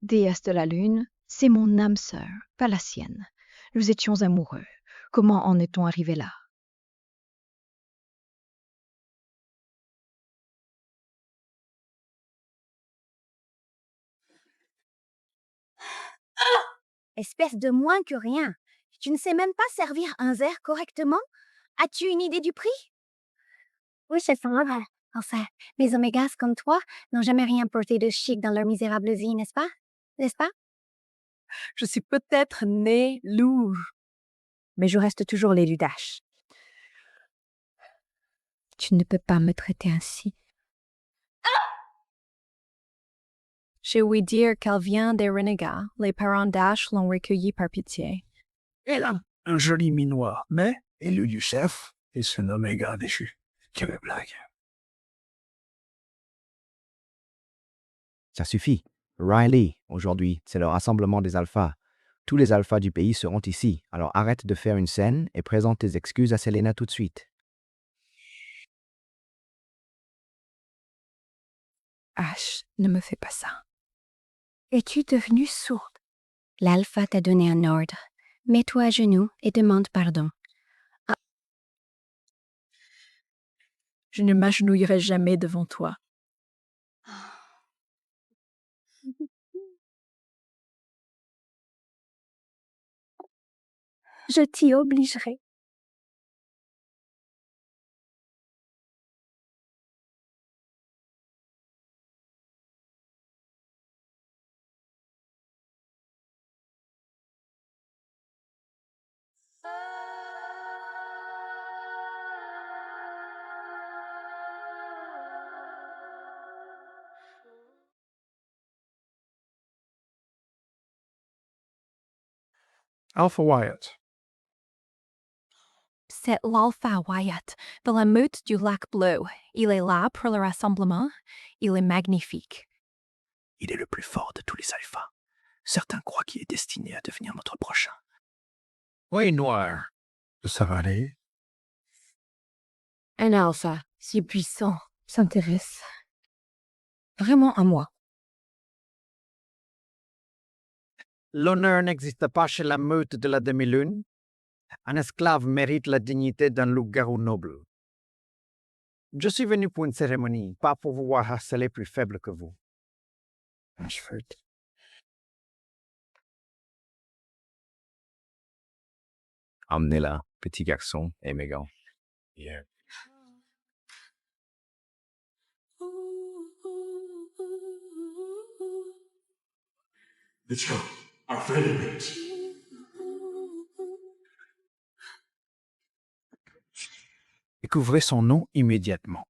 Déesse de la Lune, c'est mon âme sœur, pas la sienne. Nous étions amoureux. Comment en est-on arrivé là? Espèce de moins que rien. Tu ne sais même pas servir un verre correctement? As-tu une idée du prix? Oui, c'est ça. Enfin, les omégas comme toi n'ont jamais rien porté de chic dans leur misérable vie, n'est-ce pas? N'est-ce pas? Je suis peut-être née louve, mais je reste toujours Lady Dash. Tu ne peux pas me traiter ainsi. J'ai ouï dire qu'elle vient des renégats. Les parents Dash l'ont recueillie par pitié. Elle a un joli minois, mais élu du chef et son oméga déchu. Quelle blague. Ça suffit. Riley, aujourd'hui, c'est le rassemblement des alphas. Tous les alphas du pays seront ici, alors arrête de faire une scène et présente tes excuses à Selena tout de suite. Ash, ne me fais pas ça. Es-tu devenue sourde? L'alpha t'a donné un ordre. Mets-toi à genoux et demande pardon. Je ne m'agenouillerai jamais devant toi. Je t'y obligerai. Alpha Wyatt. C'est l'alpha Wyatt, de la meute du lac bleu. Il est là pour le rassemblement. Il est magnifique. Il est le plus fort de tous les alphas. Certains croient qu'il est destiné à devenir notre prochain. Oui, Noir. Ça va aller? Un alpha si puissant s'intéresse vraiment à moi. L'honneur n'existe pas chez la meute de la demi-lune. Un esclave mérite la dignité d'un loup-garou noble. Je suis venu pour une cérémonie, pas pour vous voir harceler plus faible que vous. Ashford. Emmenez-la, petit garçon et mes gants. Yeah. Let's go. Our friendly mates. Découvrez son nom immédiatement.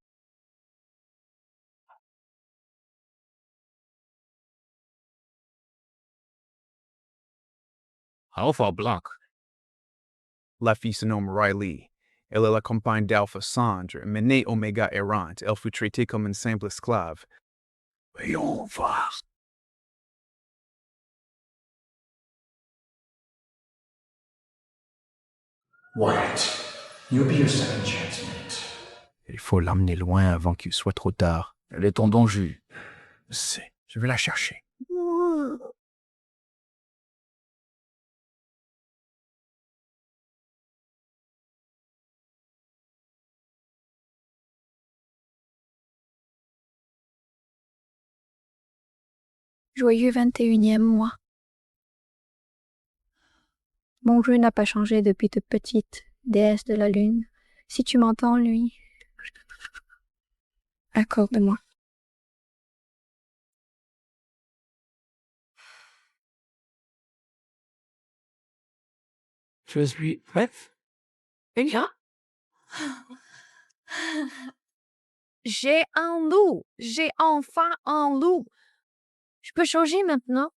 Alpha Blanc. La fille se nomme Riley. Elle est la compagne d'Alpha Sandre, mais née Oméga errante. Elle fut traitée comme une simple esclave. Voyons voir. Wyatt, you'll be your second chance, mate. Il faut l'emmener loin avant qu'il soit trop tard. Elle est ton danger. Je vais la chercher. Joyeux 21e mois. Mon jeu n'a pas changé depuis toute petite, déesse de la lune. Si tu m'entends, lui, accorde-moi. Je suis prête. Déjà? J'ai un loup. J'ai enfin un loup. Je peux changer maintenant?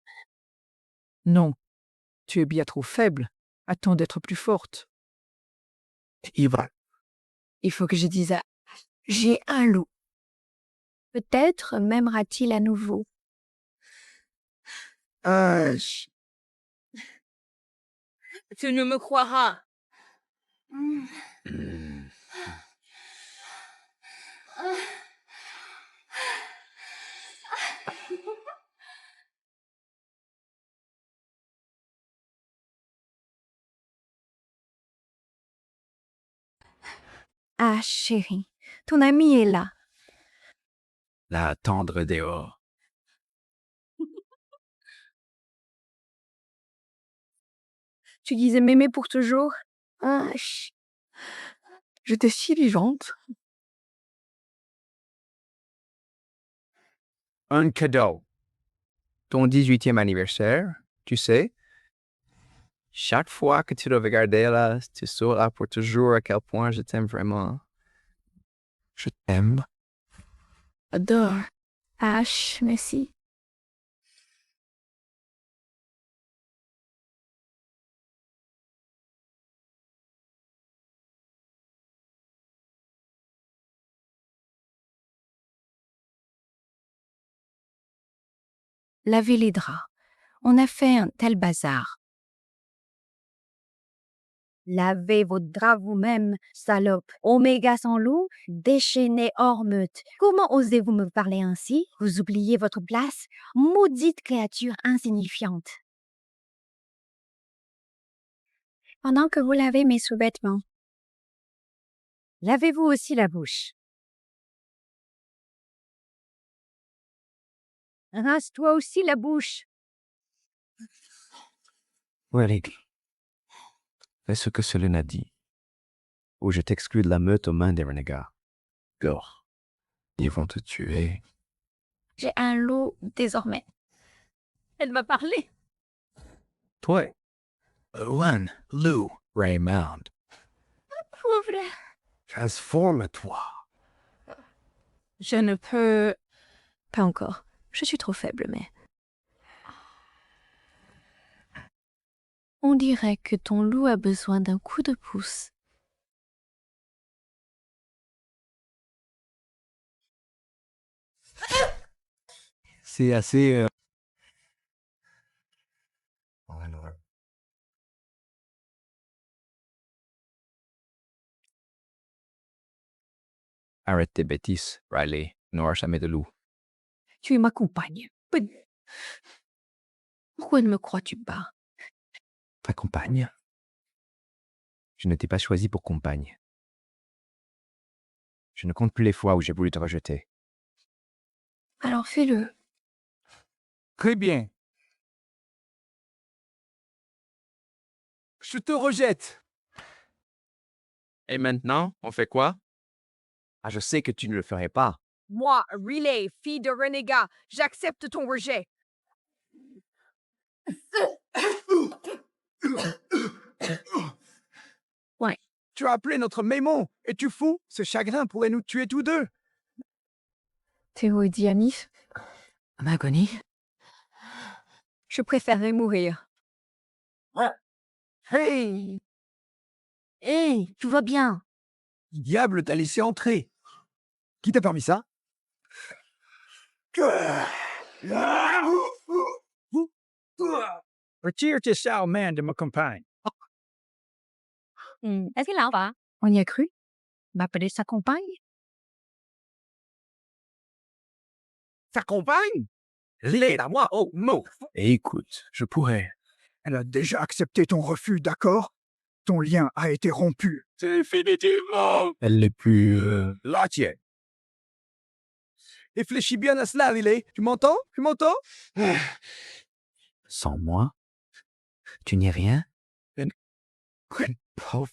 Non, tu es bien trop faible. Attends d'être plus forte. Il va. Il faut que je dise à... J'ai un loup. Peut-être m'aimera-t-il à nouveau. Tu ne me croiras. Ah, chérie, ton ami est là. La attendre dehors. Tu disais m'aimer pour toujours? Ah, j'étais si vivante. Un cadeau. Ton 18e anniversaire, tu sais. Chaque fois que tu le regarderas, tu sauras pour toujours à quel point je t'aime vraiment. Je t'aime. Adore. H, merci. Lavez les draps. On a fait un tel bazar. Lavez vos draps vous-même, salope. Oméga sans loup, déchaîné hors meute. Comment osez-vous me parler ainsi? Vous oubliez votre place? Maudite créature insignifiante. Pendant que vous lavez mes sous-vêtements, lavez-vous aussi la bouche. Rince-toi aussi la bouche. Eric, fais ce que Selena dit, ou je t'exclus de la meute aux mains des renégats. Gore. Ils vont te tuer. J'ai un loup désormais. Elle m'a parlé. Toi. Owen, Lou, Raymond. Pauvre. Transforme-toi. Je ne peux... Pas encore. Je suis trop faible, mais... On dirait que ton loup a besoin d'un coup de pouce. C'est assez... Arrête tes bêtises, Riley. N'aura jamais de loup. Tu es ma compagne. Pourquoi ne me crois-tu pas? Ta compagne? Je ne t'ai pas choisi pour compagne. Je ne compte plus les fois où j'ai voulu te rejeter. Alors fais-le. Très bien. Je te rejette. Et maintenant, on fait quoi? Ah, je sais que tu ne le ferais pas. Moi, Riley, fille de renégat, j'accepte ton rejet. Ouais. Tu as appelé notre Mémon. Es-tu fou? Ce chagrin pourrait nous tuer tous deux. Théo et Dianis. En agonie. Je préférerais mourir. Hey! Hé, tout va bien. Diable t'a laissé entrer. Qui t'a permis ça? Retire tes sales mains de ma compagne. Est-ce qu'il en va? On y a cru? M'appeler sa compagne? Ta compagne? L'aide à moi, oh, mot. Écoute, je pourrais. Elle a déjà accepté ton refus, d'accord? Ton lien a été rompu. Définitivement. Elle n'est plus... la tienne. Réfléchis bien à cela, Riley. Tu m'entends? Tu m'entends? Sans moi? Tu n'es rien? Une pauvre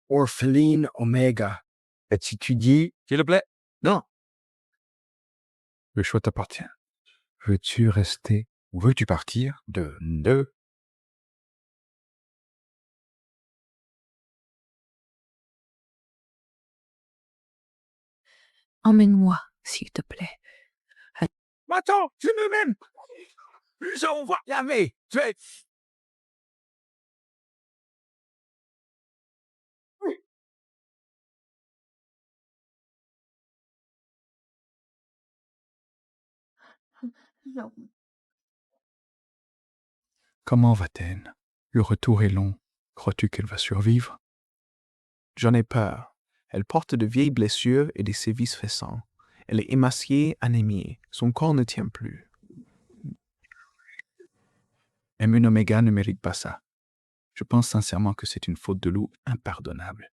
orpheline Oméga. Et si tu dis... S'il te plaît. Non. Le choix t'appartient. Veux-tu rester ou veux-tu partir? De deux. Emmène-moi, s'il te plaît. Attends, je me m'aime. Plus on va jamais. Tu es... Non. Comment va-t-elle? Le retour est long. Crois-tu qu'elle va survivre? J'en ai peur. Elle porte de vieilles blessures et des sévices récents. Elle est émaciée, anémiée. Son corps ne tient plus. Emun Oméga ne mérite pas ça. Je pense sincèrement que c'est une faute de loup impardonnable.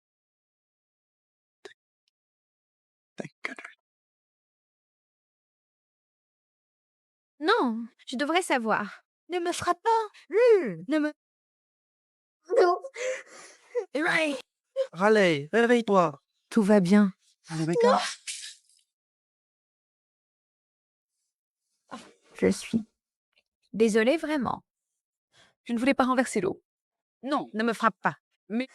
Non, je devrais savoir. Ne me frappe pas. Ne me... Non. Raleigh, réveille-toi. Tout va bien. Non. Je suis désolée vraiment. Je ne voulais pas renverser l'eau. Non, ne me frappe pas. Mais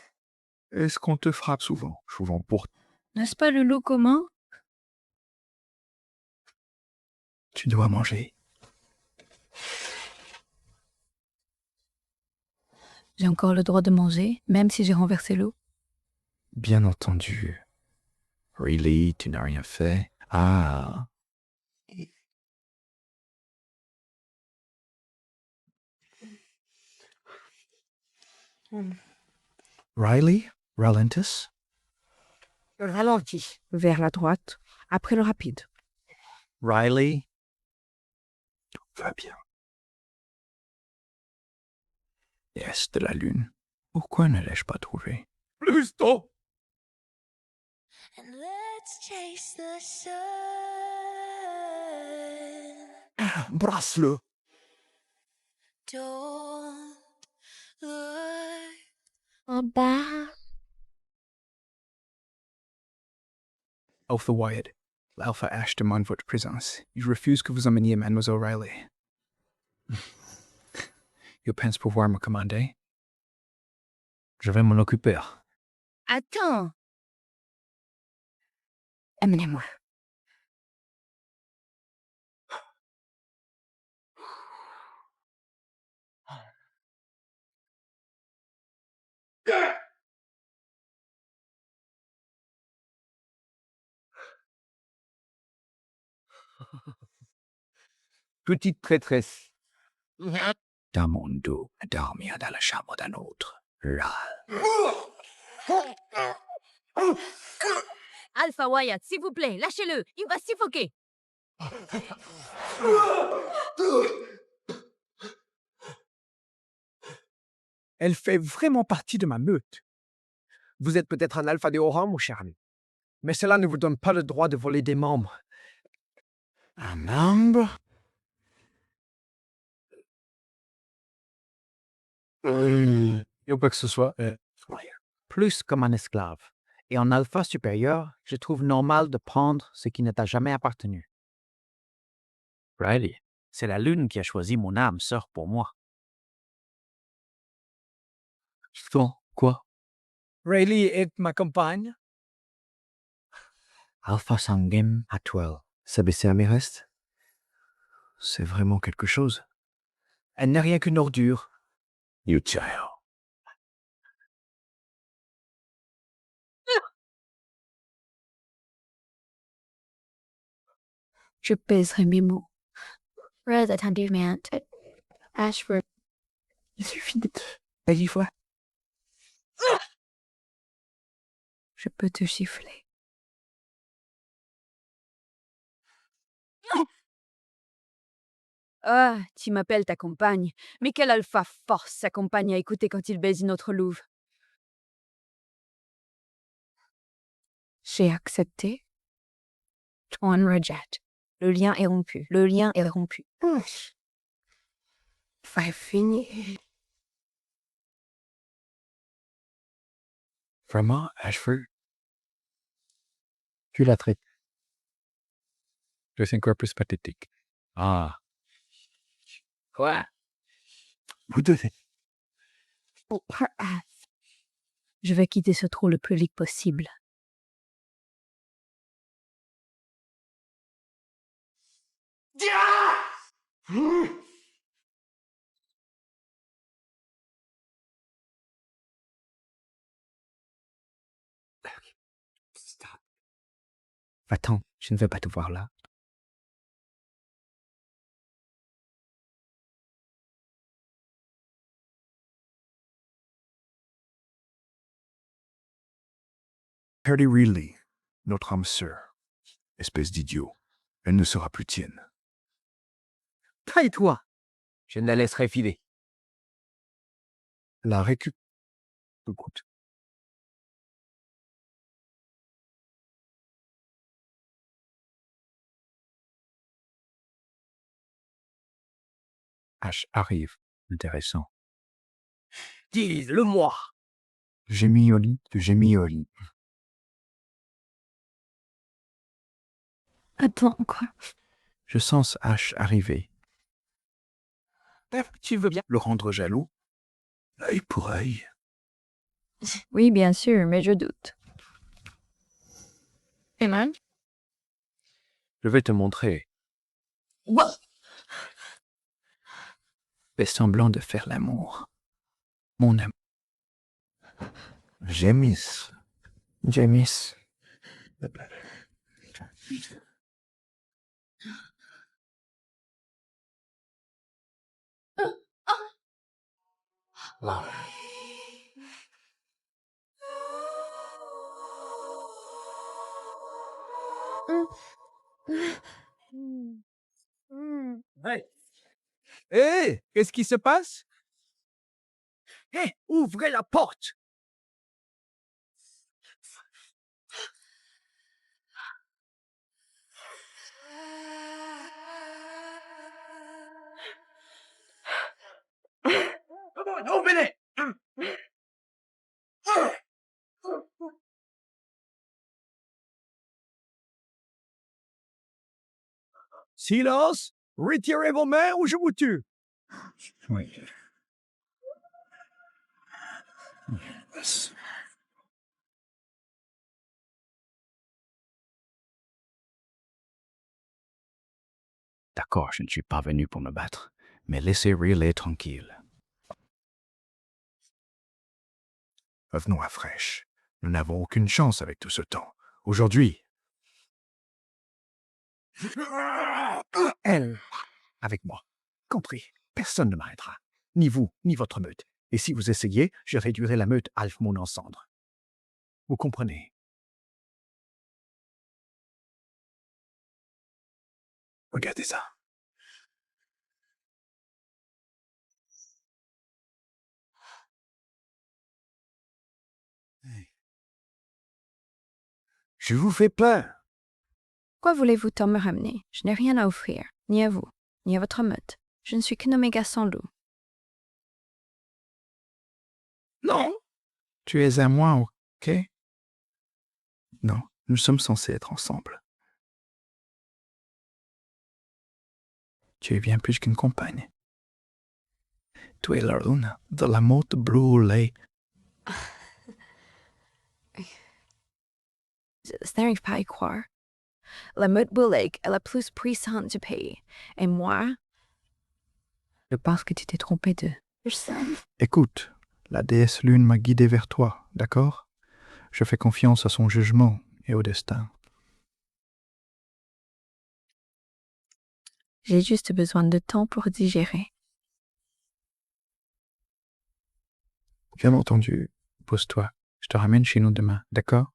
Est-ce qu'on te frappe souvent? Souvent pour... N'est-ce pas le lot commun? Tu dois manger. J'ai encore le droit de manger, même si j'ai renversé l'eau. Bien entendu. Really, tu n'as rien fait? Ah. Riley, Ralentus? Le ralenti. Vers la droite. Après le rapide. Riley, Va bien. Yes, de la lune. Pourquoi ne l'ai-je pas trouvé? Plus tôt! Brasse-le! En bas. Alpha Wyatt, l'Alpha Ash demande votre présence. Je refuse que vous emmeniez Mademoiselle Riley. Je pense pouvoir me commander. Je vais m'en occuper. Attends. Amenez-moi. petite traîtresse. Dans mon dos, à dormir dans la chambre d'un autre. Là. Alpha Wyatt, s'il vous plaît, lâchez-le. Il va suffoquer. Elle fait vraiment partie de ma meute. Vous êtes peut-être un alpha des hauts rangs, mon cher ami. Mais cela ne vous donne pas le droit de voler des membres. Un membre? Il n'y a pas que ce soit. Plus comme un esclave. Et en alpha supérieur, je trouve normal de prendre ce qui ne t'a jamais appartenu. Riley, c'est la lune qui a choisi mon âme sœur pour moi. Sans quoi? Riley est ma compagne. Alpha Sangem Atwell. S'abaisser à mes restes? C'est vraiment quelque chose. Elle n'est rien qu'une ordure. You child. Je pèserai mes mots. Rose attentivement. Ashford. Il suffit de... Vas-y, fois. Je peux te gifler. Ah, tu m'appelles ta compagne. Mais quel alpha force sa compagne à écouter quand il baise une autre louve. J'ai accepté. On rejette. Le lien est rompu. Le lien est rompu. Va finir. Vraiment, Ashford? Tu la traites. Je suis encore plus pathétique. Ah. Quoi? Vous deux. Je vais quitter ce trou le plus vite possible. Va-t'en, je ne veux pas te voir là. Harry Ridley, notre âme sœur. Espèce d'idiot. Elle ne sera plus tienne. Taille-toi. Je ne la laisserai filer. La récup... Écoute. H arrive. Intéressant. Dis-le-moi. Gémioli de Gémioli. Attends, quoi? Je sens H arriver. Tu veux bien Le rendre jaloux? Œil pour œil. Oui, bien sûr, mais je doute. Eman? Je vais te montrer. Fais semblant de faire l'amour. Mon amour. Gémis. Jamis. Hé, qu'est-ce qui se passe? Hé, ouvrez la porte. Ouvrez-les. Silence. Retirez vos mains ou je vous tue. Oui. D'accord, je ne suis pas venu pour me battre, mais laissez Riley tranquille. Revenons à fraîche. Nous n'avons aucune chance avec tout ce temps. Aujourd'hui. Elle, avec moi. Compris. Personne ne m'arrêtera. Ni vous, ni votre meute. Et si vous essayez, je réduirai la meute Alf Moon en cendres. Vous comprenez? Regardez ça. Je vous fais peur. Quoi voulez-vous tant me ramener? Je n'ai rien à offrir, ni à vous, ni à votre meute. Je ne suis qu'une oméga sans loup. Non. Tu es à moi, ok? Non, nous sommes censés être ensemble. Tu es bien plus qu'une compagne. Tu es la lune de la meute brûlée. Ça n'arrive pas à y croire. La meute brûlée est la plus puissante du pays. Et moi, je pense que tu t'es trompé de personne. Écoute, la déesse lune m'a guidé vers toi, d'accord? Je fais confiance à son jugement et au destin. J'ai juste besoin de temps pour digérer. Bien entendu, pose-toi. Je te ramène chez nous demain, d'accord?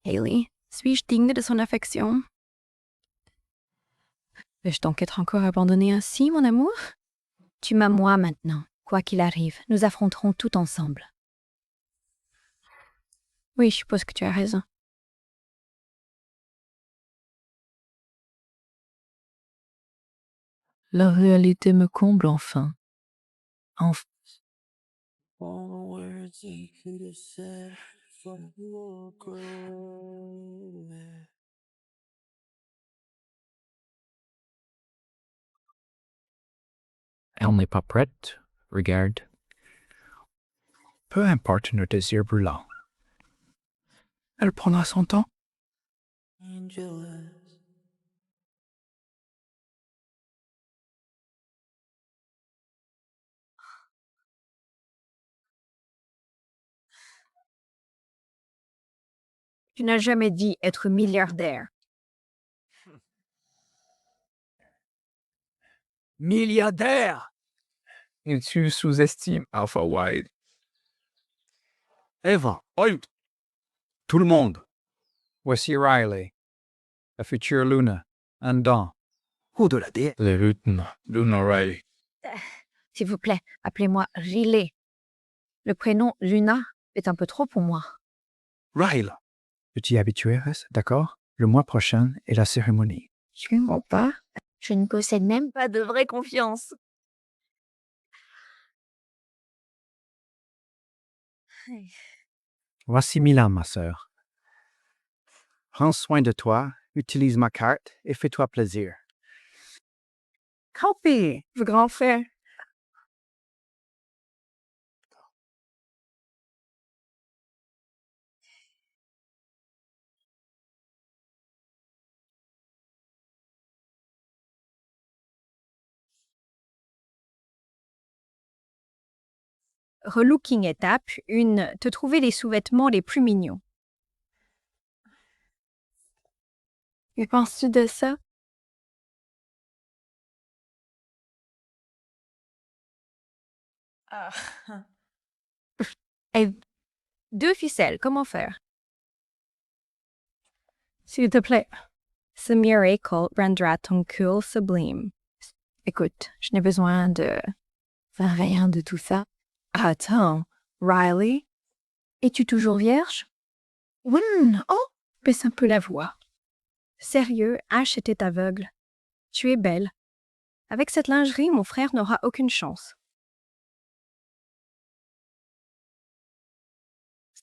Hayley, suis-je digne de son affection? Vais-je donc être encore abandonnée ainsi, mon amour? Tu m'as moi maintenant. Quoi qu'il arrive, nous affronterons tout ensemble. Oui, je suppose que tu as raison. La réalité me comble enfin. Enfin. Elle n'est pas prête, regarde. Peu importe nos désirs brûlants. Elle prendra son temps. Tu n'as jamais dit être milliardaire. Milliardaire. Il sous-estime Alpha White. Eva, Holt. Tout le monde. Voici Riley, la future Luna, un Dan. ou de la déesse. Luna Riley. S'il vous plaît, appelez-moi Riley. Le prénom Luna est un peu trop pour moi. Riley. Tu t'y habitueras, d'accord? Le mois prochain est la cérémonie. Je ne mens pas. Je ne possède même pas de vraie confiance. Voici Milan, ma sœur. Prends soin de toi, utilise ma carte et fais-toi plaisir. Copie, le grand frère. Relooking étape 1. Te trouver les sous-vêtements les plus mignons. Que penses-tu de ça? Et 2 ficelles, comment faire? S'il te plaît. Ce miracle rendra ton cul sublime. Écoute, je n'ai besoin de rien de tout ça. Attends, Riley, es-tu toujours vierge? Oh, Baisse un peu la voix. Sérieux, Ash était aveugle. Tu es belle. Avec cette lingerie, mon frère n'aura aucune chance.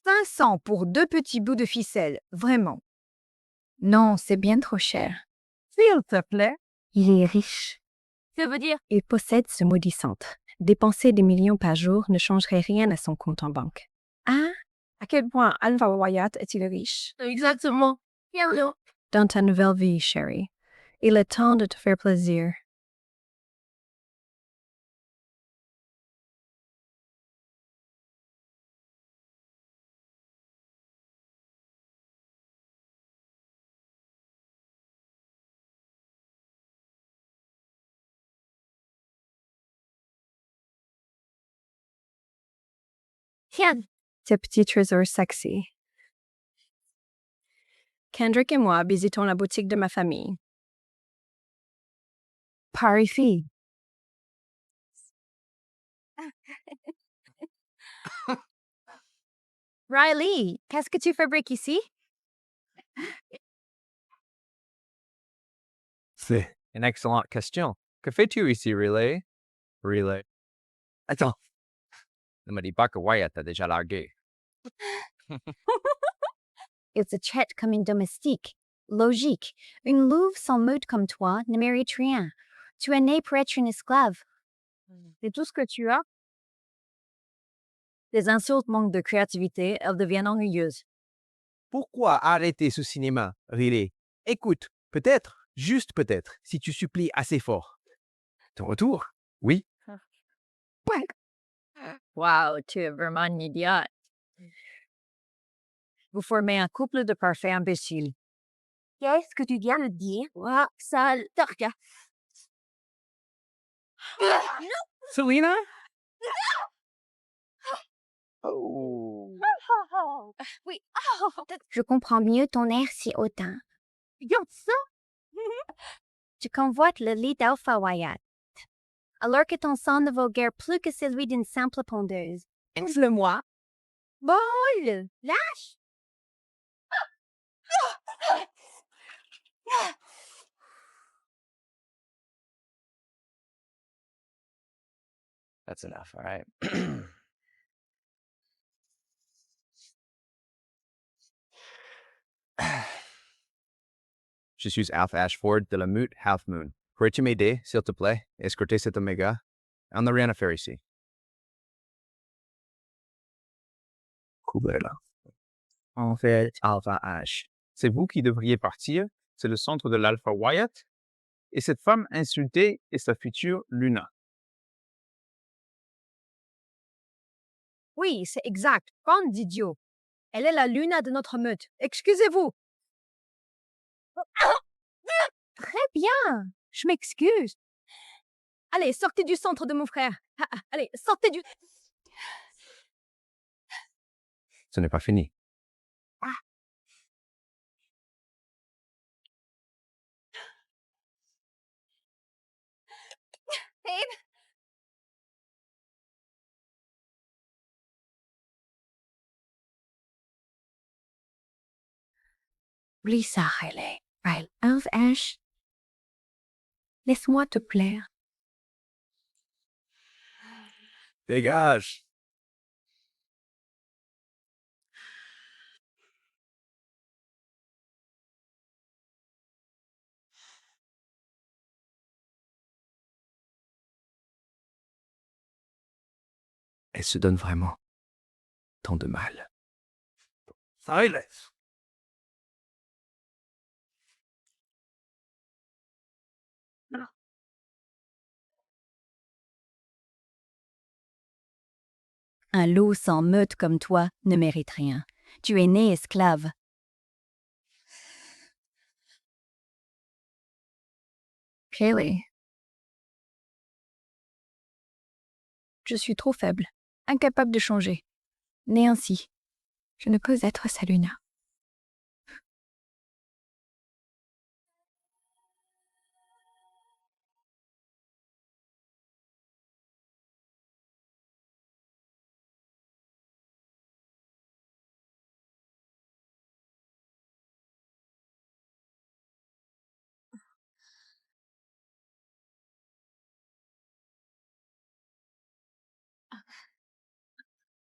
500 pour 2 petits bouts de ficelle, vraiment. non, c'est bien trop cher. S'il te plaît. Il est riche. Ça veut dire Il possède ce maudit centre. Dépenser des millions par jour ne changerait rien à son compte en banque. Ah, à quel point Alpha Wyatt est-il riche? exactement. Bien, Dans ta nouvelle vie, chérie, il est temps de te faire plaisir. Tiens, Tes petits trésors sexy. Kendrick et moi visitons la boutique de ma famille. Paris-Fille. Riley, qu'est-ce que tu fabriques ici? C'est une excellente question. Que fais-tu ici, Riley? Riley. Attends. Ne me dis pas que Wyatt a déjà largué. il te traite comme une domestique. Logique. Une louve sans mode comme toi ne mérite rien. Tu es né pour être une esclave. C'est tout ce que tu as? Les insultes manquent de créativité, elles deviennent ennuyeuses. Pourquoi arrêter ce cinéma, Riley? Écoute, peut-être, juste peut-être, si tu supplies assez fort. Ton retour? Oui. Wow, tu es vraiment une idiote. Vous formez un couple de parfaits imbéciles. Qu'est-ce que tu viens de dire? Ouah, sale torka. Selena? Oui. Je comprends mieux ton air si hautain. Regarde ça. Tu convoites le lit d'Alpha Wyatt, alors que ton sang ne vaut guère plus que celui d'une simple pondeuse. Lâche-le-moi. Bol! Lâche! That's enough, all right. Je suis Alpha Ashford de la Meute Half Moon. Pourrais-tu m'aider, s'il te plaît, à escorter cet Oméga? On n'a rien à faire ici. Kubela. En fait, Alpha Ash. C'est vous qui devriez partir. C'est le centre de l'Alpha Wyatt. Et cette femme insultée est sa future Luna. Oui, c'est exact. Bande d'idiots. Elle est la Luna de notre meute. Excusez-vous. Très bien. Je m'excuse. Allez, sortez du centre de mon frère. Allez, sortez du... Ce n'est pas fini. Babe! Oublie ça, Riley. Ash, laisse-moi te plaire. Dégage! Elle se donne vraiment tant de mal. Silence! Un loup sans meute comme toi ne mérite rien. Tu es né esclave. Kaylee. Je suis trop faible, incapable de changer. Né ainsi. Je ne peux être sa Luna.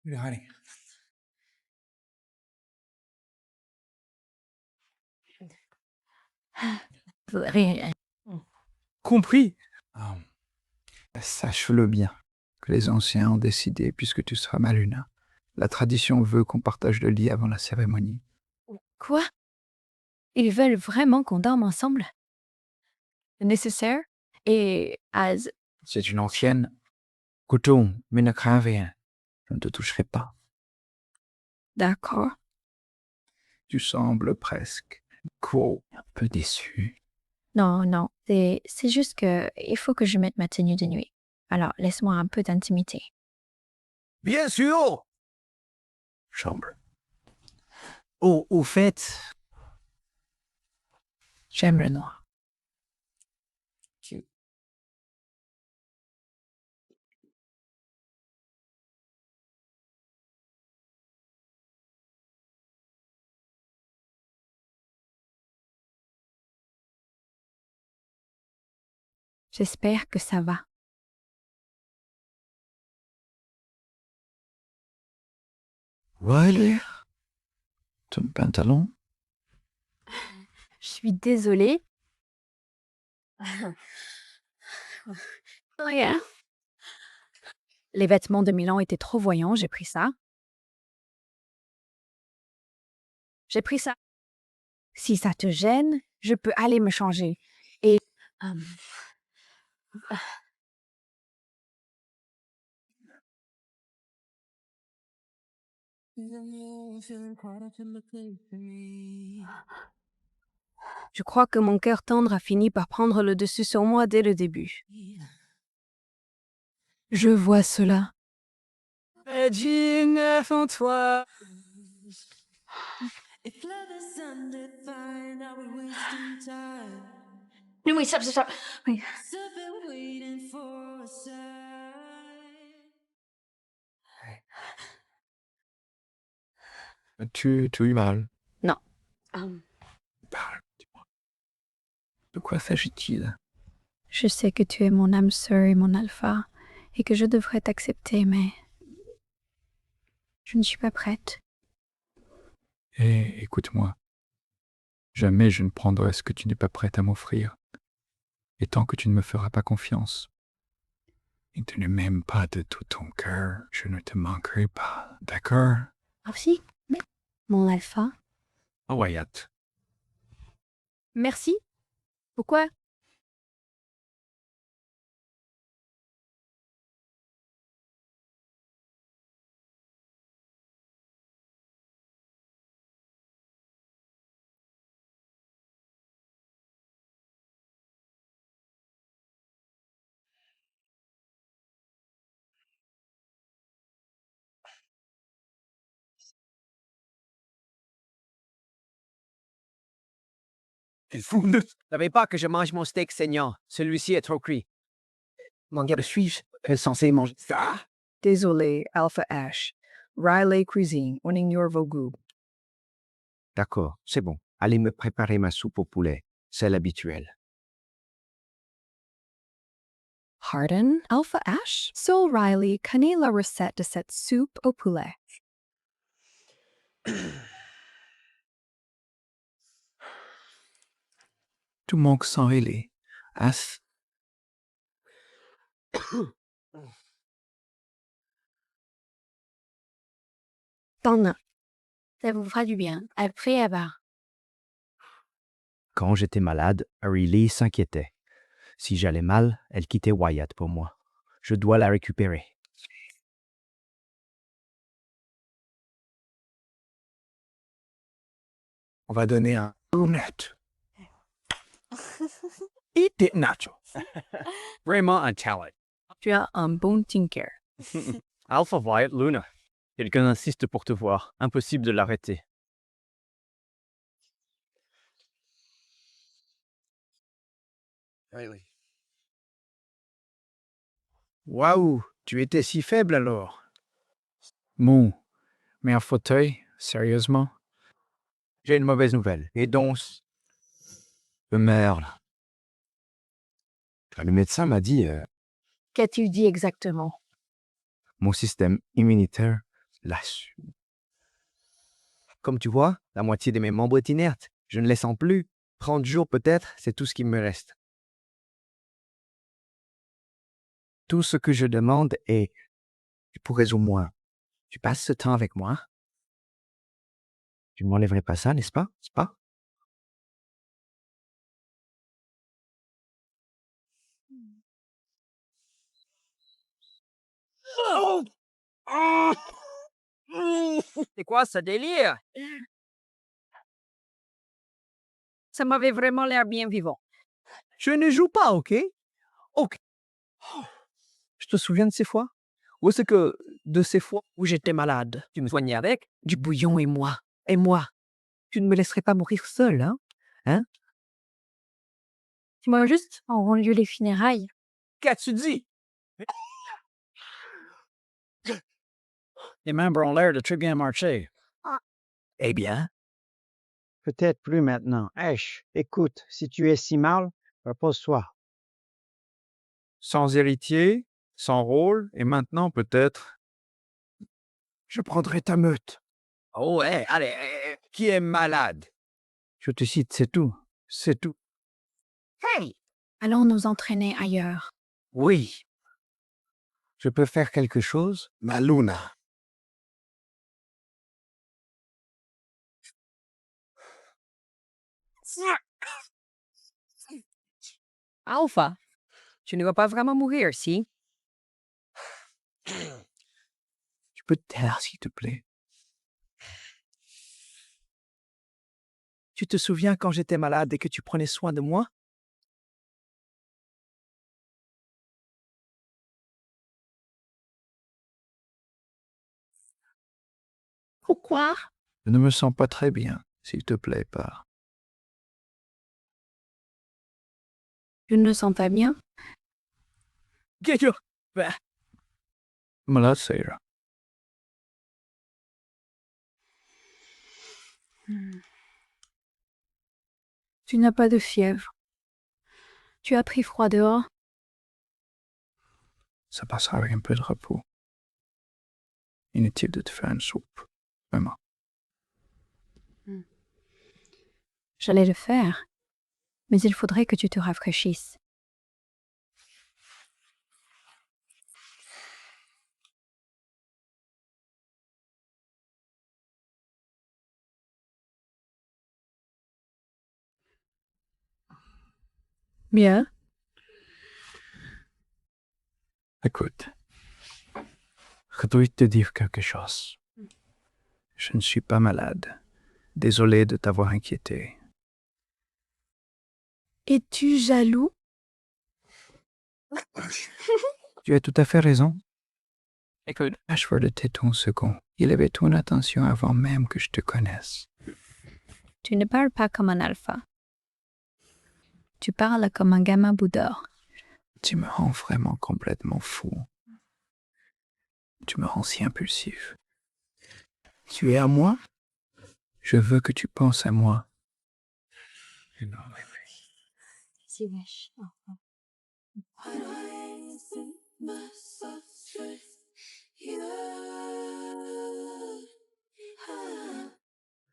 Honey. Rien. Compris. Sache-le bien, que les anciens ont décidé, puisque tu seras ma Luna. La tradition veut qu'on partage le lit avant la cérémonie. Quoi? Ils veulent vraiment qu'on dorme ensemble? Le nécessaire? Et C'est une ancienne coutume, mais ne crains rien. Je ne te toucherai pas. D'accord. Tu sembles presque, un peu déçu. Non, c'est juste que il faut que je mette ma tenue de nuit. Alors, laisse-moi un peu d'intimité. Bien sûr! Chambre. Au fait, J'aime le noir. J'espère que ça va. Riley? Ton pantalon? Je suis désolée. Rien. Les vêtements de Milan étaient trop voyants, j'ai pris ça. Si ça te gêne, je peux aller me changer. Et... Je crois que mon cœur tendre a fini par prendre le dessus sur moi dès le début. Je vois cela. en toi. Oui, stop. Oui. Tu as eu mal. Non. Parle, dis-moi. De quoi s'agit-il? Je sais que tu es mon âme sœur et mon alpha, et que je devrais t'accepter, mais je ne suis pas prête. Écoute-moi. Jamais je ne prendrai ce que tu n'es pas prête à m'offrir. Et tant que tu ne me feras pas confiance, et tu ne m'aimes pas de tout ton cœur, je ne te manquerai pas, d'accord? Merci, mon alpha. Oh, Wyatt. Merci. Pourquoi? Vous ne savez pas que je mange mon steak saignant. Celui-ci est trop cuit. Suis-je censé manger ça? Désolé, Alpha Ash. Riley Cuisine, on ignore vos goûts. D'accord, c'est bon. Allez me préparer ma soupe au poulet, celle habituelle. Pardon, Alpha Ash? Sol Riley connaît la recette de cette soupe au poulet. Tu manques sans Riley. As. T'en as. Ça vous fera du bien. Après, elle va. Quand j'étais malade, Riley s'inquiétait. Si j'allais mal, elle quittait Wyatt pour moi. Je dois la récupérer. On va donner un lunette. Eat it, Nacho. Vraiment un talent. Tu as un bon tinker. Alpha Wyatt Luna. Quelqu'un insiste pour te voir. Impossible de l'arrêter. Riley. Waouh, tu étais si faible alors. Mou. Mais un fauteuil, sérieusement? J'ai une mauvaise nouvelle. Et donc... Merde. Le médecin m'a dit... Qu'as-tu dit exactement? mon système immunitaire lâche. Comme tu vois, la moitié de mes membres est inerte. Je ne les sens plus. 30 jours peut-être, c'est tout ce qui me reste. Tout ce que je demande est... Tu pourrais au moins... Tu passes ce temps avec moi? Tu ne m'enlèverais pas ça, n'est-ce pas? C'est pas? C'est quoi ce délire? Ça m'avait vraiment l'air bien vivant. Je ne joue pas, ok? Ok. Je te souviens de ces fois? Ou est-ce que de ces fois où j'étais malade, tu me soignais avec du bouillon et moi? Et moi? Tu ne me laisserais pas mourir seul, hein? Hein? Dis-moi juste, auront lieu les funérailles. Qu'as-tu dit? Les membres ont l'air de très bien marcher. Eh bien? Peut-être plus maintenant. Ash, écoute, si tu es si mal, repose-toi. Sans héritier, sans rôle, et maintenant peut-être... Je prendrai ta meute. Oh, ouais, allez, qui est malade? Je te cite, c'est tout. C'est tout. Hey! Allons nous entraîner ailleurs. Oui. Je peux faire quelque chose? Ma Luna. Alpha, tu ne vas pas vraiment mourir, si? Tu peux te taire, s'il te plaît. Tu te souviens quand j'étais malade et que tu prenais soin de moi? Pourquoi? Je ne me sens pas très bien, s'il te plaît, pas. Je ne le sens pas bien. Malade, ça ira. Tu n'as pas de fièvre. Tu as pris froid dehors. Ça passera avec un peu de repos. Inutile de te faire une soupe. Vraiment. J'allais le faire, mais il faudrait que tu te rafraîchisses. Bien. Écoute, je dois te dire quelque chose. Je ne suis pas malade. Désolé de t'avoir inquiété. Es-tu jaloux? Tu as tout à fait raison. Écoute, Ashford était ton second. Il avait ton attention avant même que je te connaisse. Tu ne parles pas comme un alpha. Tu parles comme un gamin boudeur. Tu me rends vraiment complètement fou. Tu me rends si impulsif. Tu es à moi? Je veux que tu penses à moi.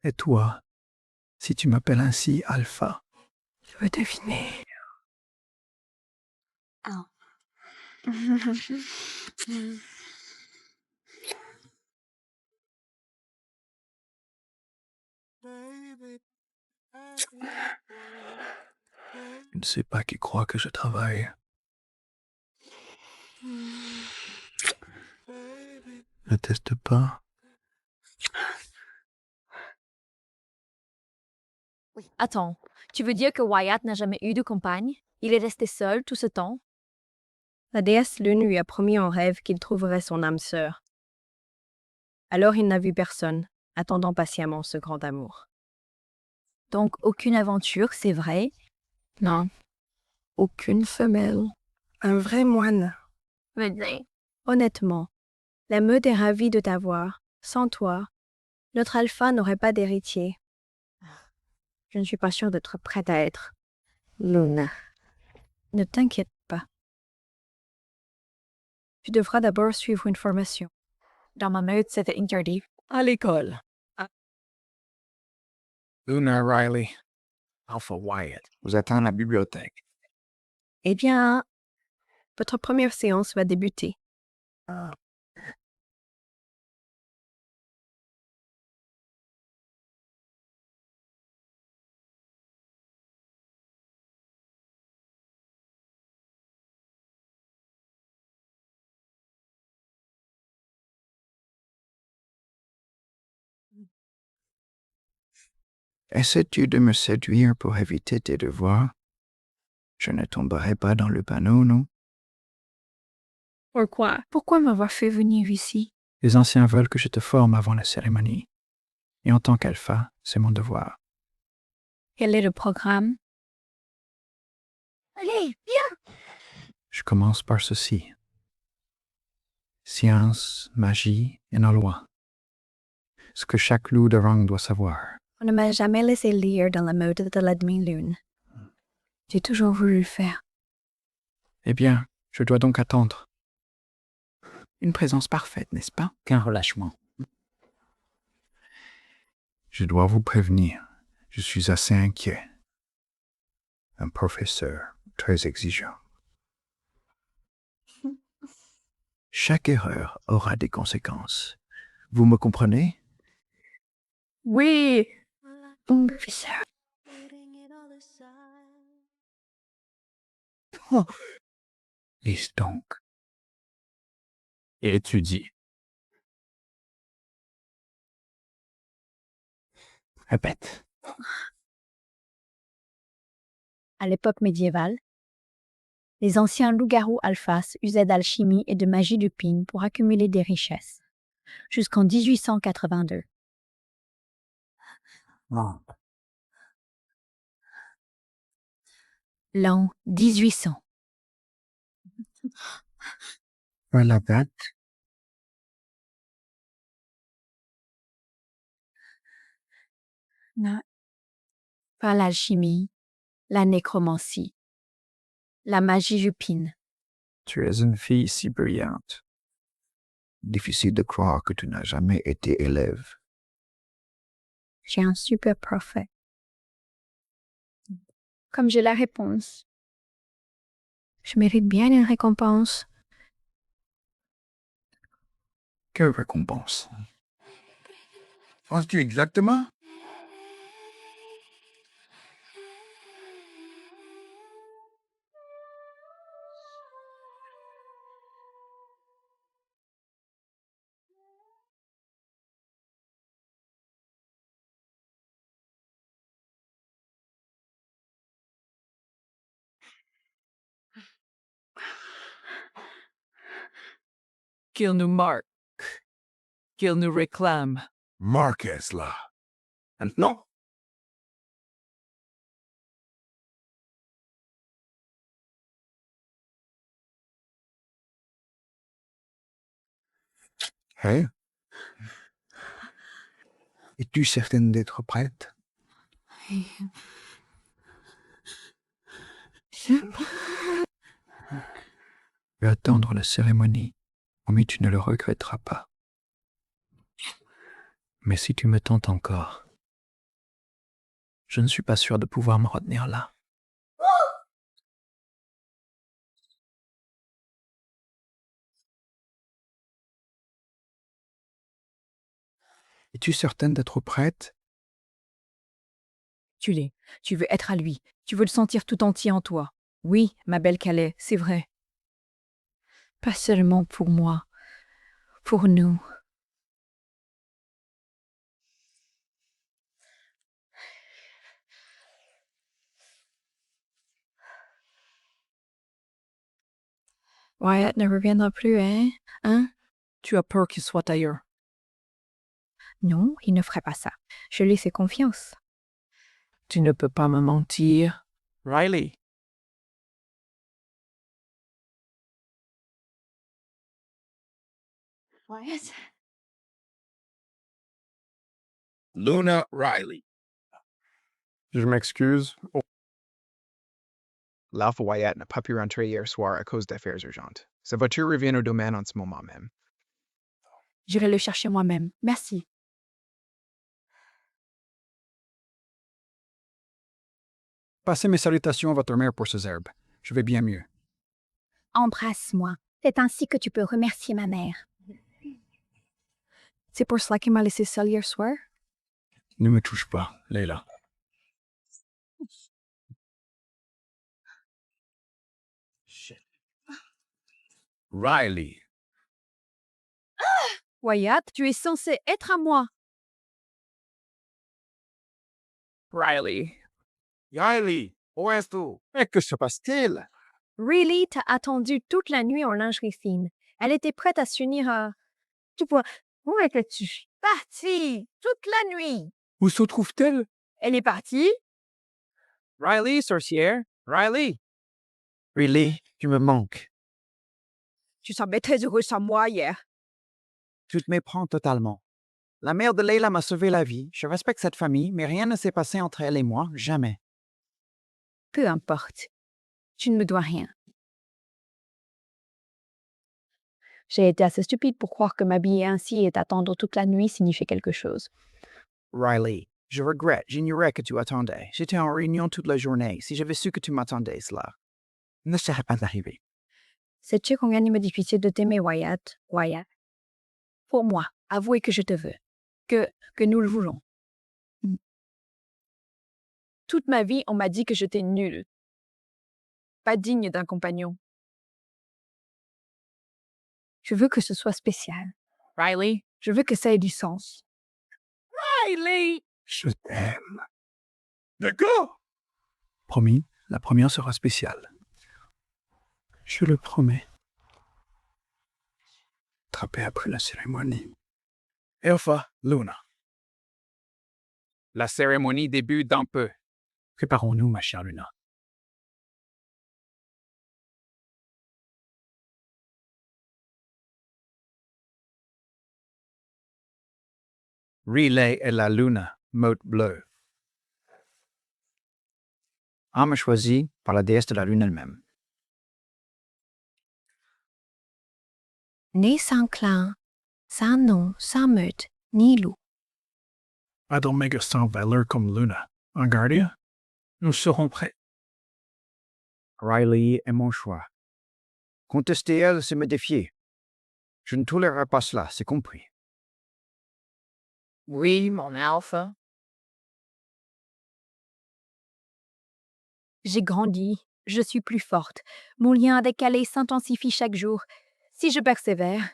Et toi, si tu m'appelles ainsi, Alpha, je veux deviner. Je ne sais pas qui croit que je travaille. Ne teste pas. Attends, tu veux dire que Wyatt n'a jamais eu de compagne? Il est resté seul tout ce temps? La déesse Lune lui a promis en rêve qu'il trouverait son âme sœur. Alors il n'a vu personne, attendant patiemment ce grand amour. Donc aucune aventure, c'est vrai? Non. Aucune femelle. Un vrai moine. Venez. Honnêtement, la meute est ravie de t'avoir. Sans toi, notre alpha n'aurait pas d'héritier. Je ne suis pas sûre d'être prête à être Luna. Ne t'inquiète pas. Tu devras d'abord suivre une formation. Dans ma meute, c'était interdit. À l'école. Luna Riley. Alpha Wyatt. Vous attend à la bibliothèque. Eh bien, votre première séance va débuter. Essaies-tu de me séduire pour éviter tes devoirs? Je ne tomberai pas dans le panneau, non? Pourquoi? Pourquoi m'avoir fait venir ici? Les anciens veulent que je te forme avant la cérémonie. Et en tant qu'alpha, c'est mon devoir. Quel est le programme? Allez, viens! Je commence par ceci. Science, magie et nos lois. Ce que chaque loup de rang doit savoir. On ne m'a jamais laissé lire dans la meute de la demi-lune. J'ai toujours voulu le faire. Eh bien, je dois donc attendre. Une présence parfaite, n'est-ce pas? Qu'un relâchement. Je dois vous prévenir, je suis assez inquiet. Un professeur très exigeant. Chaque erreur aura des conséquences. Vous me comprenez? Oui! Professeur. Oh. Lise donc. Et étudie. Répète. À l'époque médiévale, les anciens loups-garous alphas usaient d'alchimie et de magie du pin pour accumuler des richesses, jusqu'en 1882. Oh. L'an 1800. La date? Non. Pas l'alchimie, la nécromancie, la magie du pin. Tu es une fille si brillante. Difficile de croire que tu n'as jamais été élève. J'ai un super parfait. Comme j'ai la réponse. Je mérite bien une récompense. Quelle récompense? Penses-tu exactement? Qu'il nous marque. Qu'il nous réclame. Marquez-la. Maintenant? Hey? Es-tu certaine d'être prête? Je vais attendre la cérémonie. Promis, tu ne le regretteras pas. Mais si tu me tentes encore, je ne suis pas sûr de pouvoir me retenir là. Es-tu certaine d'être prête? Tu l'es. Tu veux être à lui. Tu veux le sentir tout entier en toi. Oui, ma belle Calais, c'est vrai. Pas seulement pour moi. Pour nous. Wyatt ne reviendra plus, hein? Hein? Tu as peur qu'il soit ailleurs. Non, il ne ferait pas ça. Je lui fais confiance. Tu ne peux pas me mentir. Riley. Wyatt? Luna Riley. Je m'excuse. Oh. L'Alpha Wyatt n'a pas pu rentrer hier soir à cause d'affaires urgentes. Sa voiture revient au domaine en ce moment même. J'irai le chercher moi-même. Merci. Passez mes salutations à votre mère pour ces herbes. Je vais bien mieux. Embrasse-moi. C'est ainsi que tu peux remercier ma mère. C'est pour cela qu'il m'a laissé seule hier soir? Ne me touche pas, Leila. Riley. Wyatt, tu es censé être à moi. Riley. Riley, où es-tu? Mais que se passe-t-il? Riley t'a attendu toute la nuit en lingerie fine. Elle était prête à s'unir à... Tu vois, où étais-tu? Partie toute la nuit. Où se trouve-t-elle? Elle est partie? Riley, sorcière. Riley. Riley, tu me manques. Tu semblais très heureux sans moi hier. Tu te méprends totalement. La mère de Leila m'a sauvé la vie. Je respecte cette famille, mais rien ne s'est passé entre elle et moi, jamais. Peu importe. Tu ne me dois rien. J'ai été assez stupide pour croire que m'habiller ainsi et t'attendre toute la nuit signifiait quelque chose. Riley, je regrette, j'ignorais que tu attendais. J'étais en réunion toute la journée. Si j'avais su que tu m'attendais, cela ne serait pas arrivé. Sais-tu combien il m'est difficile de t'aimer, Wyatt? Wyatt. Pour moi, avouez que je te veux. Que nous le voulons. Toute ma vie, on m'a dit que j'étais nulle. Pas digne d'un compagnon. Je veux que ce soit spécial. Riley? Je veux que ça ait du sens. Riley! Je t'aime. D'accord. Promis, la première sera spéciale. Je le promets. Attrapé après la cérémonie. Alpha, Luna. La cérémonie débute dans peu. Préparons-nous, ma chère Luna. Riley et la Luna, motte bleue. Âme choisie par la déesse de la lune elle-même. Né sans clan, sans nom, sans meute, ni loup. Adelmega sans valeur comme Luna. En Guardia, nous serons prêts. Riley est mon choix. Contester elle, c'est me défier. Je ne tolérerai pas cela, c'est compris. Oui, mon alpha. J'ai grandi. Je suis plus forte. Mon lien avec Calais s'intensifie chaque jour. Si je persévère,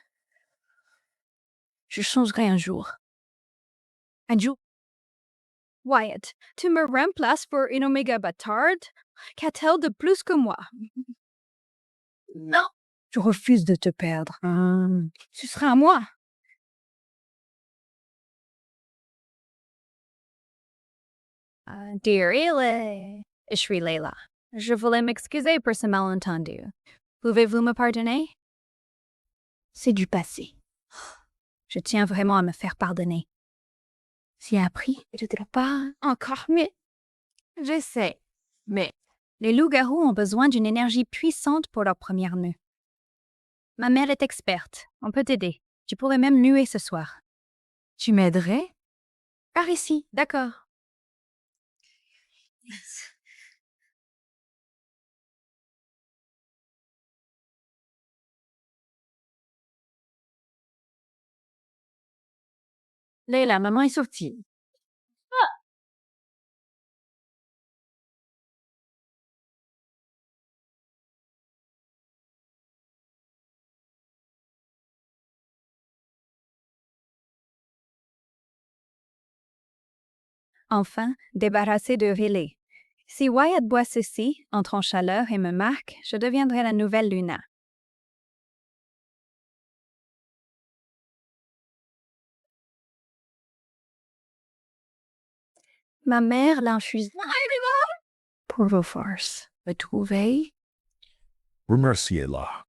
je changerai un jour. Un jour? Wyatt, tu me remplaces pour une oméga bâtarde? Qu'a-t-elle de plus que moi? Non! Je refuse de te perdre. Tu seras à moi. Dear Riley, je suis Leila. Je voulais m'excuser pour ce malentendu. Pouvez-vous me pardonner? C'est du passé. Je tiens vraiment à me faire pardonner. J'ai appris que je ne dois pas encore mieux. J'essaie, mais Les loups-garous ont besoin d'une énergie puissante pour leur première mue. Ma mère est experte. On peut t'aider. Tu pourrais même muer ce soir. tu m'aiderais? Par ici, D'accord. Leila, maman est sortie. Enfin, débarrassé de Riley. Si Wyatt boit ceci, entre en chaleur et me marque, je deviendrai la nouvelle Luna. Ma mère l'infuse. Pour vos forces. Retrouvez. Remerciez-la.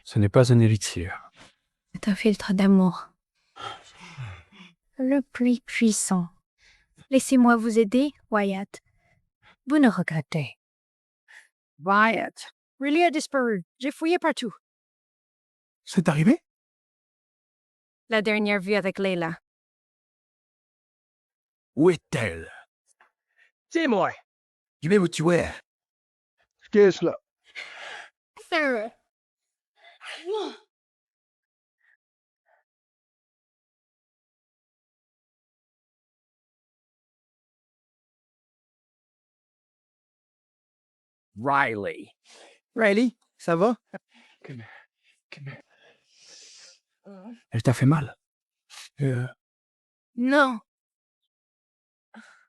Ce n'est pas un élixir. C'est un filtre d'amour. Le plus puissant. Laissez-moi vous aider, Wyatt. Vous ne regrettez. Wyatt, Riley a disparu. J'ai fouillé partout. C'est arrivé? La dernière vue avec Leila. Où est-elle? C'est moi. Je vais vous tuer. Qu'est-ce là? Riley. Riley, ça va? Elle t'a fait mal? Non.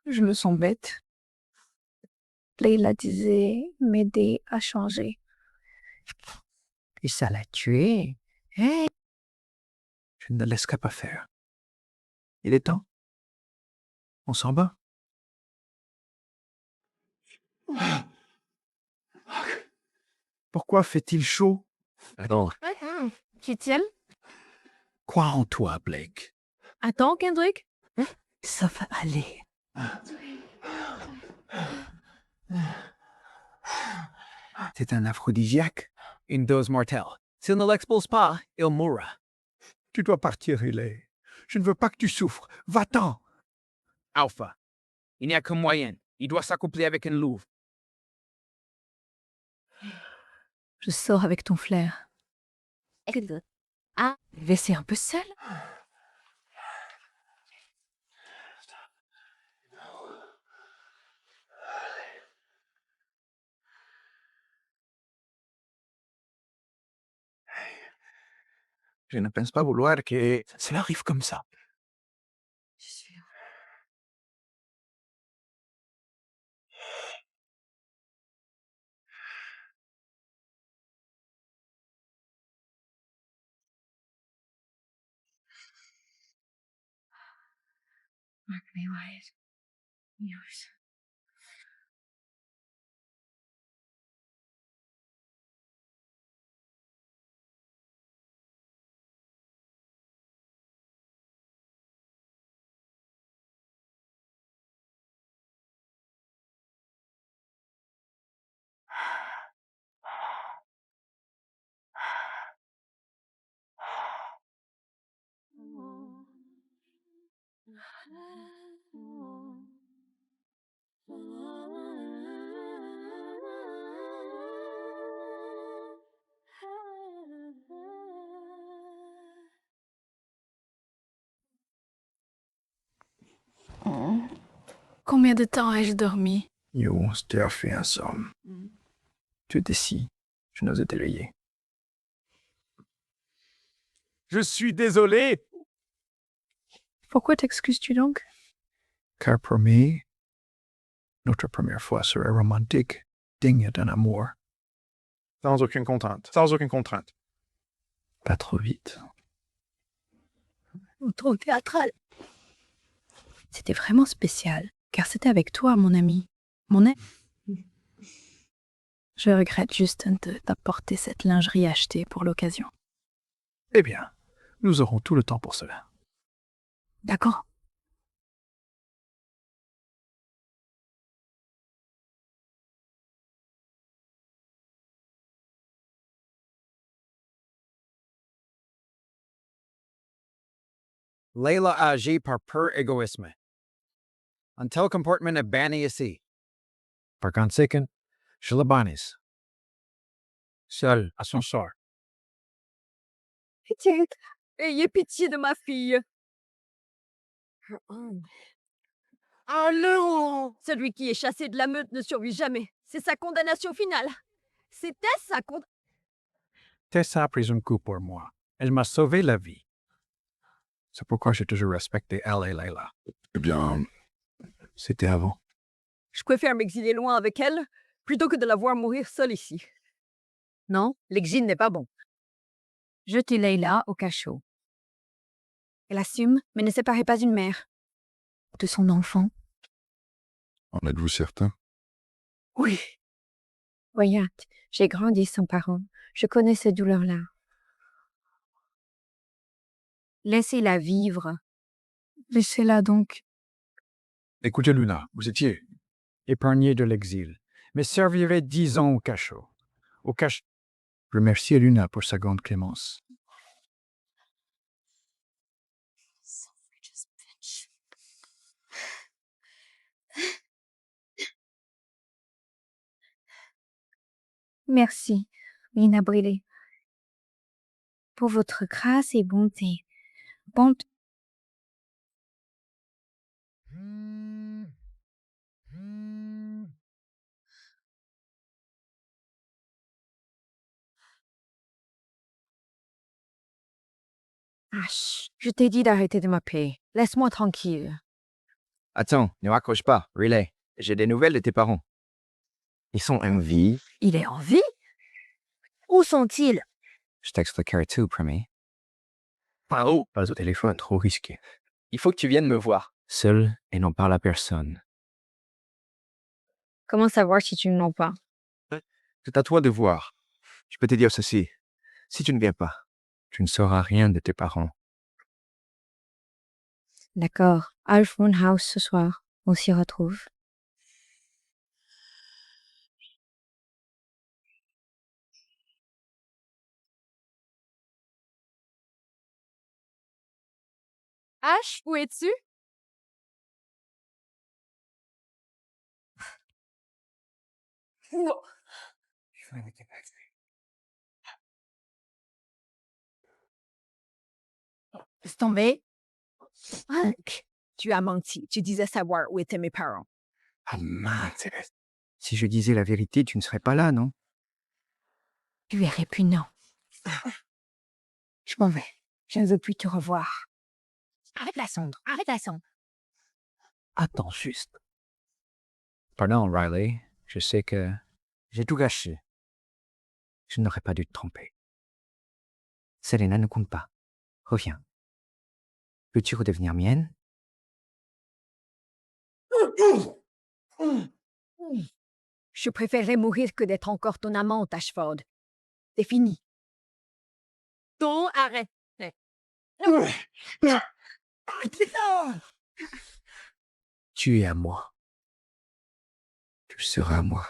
Je me sens bête. Leila disait m'aider à changer. Et ça l'a tué. Hey. Je ne la laisserai pas faire. Il est temps. On s'en va. Pourquoi fait-il chaud? Attends, Qu'est-il? Crois en toi, Blake. Attends, Kendrick. Ça va aller. C'est un aphrodisiaque. Une dose mortelle. S'il ne l'expose pas, il mourra. Tu dois partir, Riley. Je ne veux pas que tu souffres. Va-t'en. Alpha. Il n'y a qu'un moyen. Il doit s'accoupler avec une louve. Je sors avec ton flair. Ah, laissez un peu seul. Je ne pense pas vouloir que cela arrive comme ça. Je suis... Mark me wise. Yours. Combien de temps ai-je dormi? Yo, c'était fait un somme. Tu étais ici. Je n'osais t'éveiller. Je suis désolé. Pourquoi t'excuses-tu donc? Car promis, notre première fois serait romantique, digne d'un amour. Sans aucune contrainte. Sans aucune contrainte. Pas trop vite. Trop théâtral. C'était vraiment spécial, car c'était avec toi, mon ami. Mon nez. Je regrette juste de t'apporter cette lingerie achetée pour l'occasion. Eh bien, nous aurons tout le temps pour cela. D'accord. Layla agit par pur égoïsme. Un tel comportement est banni ici. Par conséquent, je le bannis. Seul à son sort. Pitié. Ayez pitié de ma fille. Allons! Celui qui est chassé de la meute ne survit jamais. C'est sa condamnation finale. C'était sa condamnation. Tessa a pris un coup pour moi. Elle m'a sauvé la vie. C'est pourquoi j'ai toujours respecté elle et Layla. Eh bien, c'était avant. Je préfère m'exiler loin avec elle plutôt que de la voir mourir seule ici. Non, l'exil n'est pas bon. Jetez Layla au cachot. Elle assume, mais ne séparez pas une mère de son enfant. En êtes-vous certain? Oui. Wyatt, j'ai grandi sans parents. Je connais ces douleurs-là. Laissez-la vivre. Laissez-la donc. Écoutez, Luna, vous étiez... Épargné de l'exil, mais servirai 10 ans au cachot. Au cachot. Remerciez Luna pour sa grande clémence. Merci, Mina Brûlée, pour votre grâce et bonté. Bonté. Ash, je t'ai dit d'arrêter de m'appeler. Laisse-moi tranquille. Attends, ne raccroche pas, Relay. J'ai des nouvelles de tes parents. Ils sont en vie. Il est en vie? Où sont-ils? Je t'expliquerai tout, promis. Pas au téléphone, trop risqué. Il faut que tu viennes me voir. Seul et non parle à personne. Comment savoir si tu ne mens pas? C'est à toi de voir. Je peux te dire ceci. Si tu ne viens pas, Tu ne sauras rien de tes parents. D'accord. Alf Moonhouse ce soir. On s'y retrouve. Ash, où es-tu? Laisse tomber. Hank, tu as menti. Tu disais savoir où étaient mes parents. Ah mince. Si je disais la vérité, tu ne serais pas là, non? Tu es répugnant. Je m'en vais. Je ne veux plus te revoir. Arrête la sonde, arrête la sonde. Attends juste. Pardon, Riley. Je sais que j'ai tout gâché. Je n'aurais pas dû te tromper. Selena ne compte pas. Reviens. Peux-tu redevenir mienne? Je préférerais mourir que d'être encore ton amante, Ashford. C'est fini. Non, arrête. Tu es à moi. Tu seras à moi.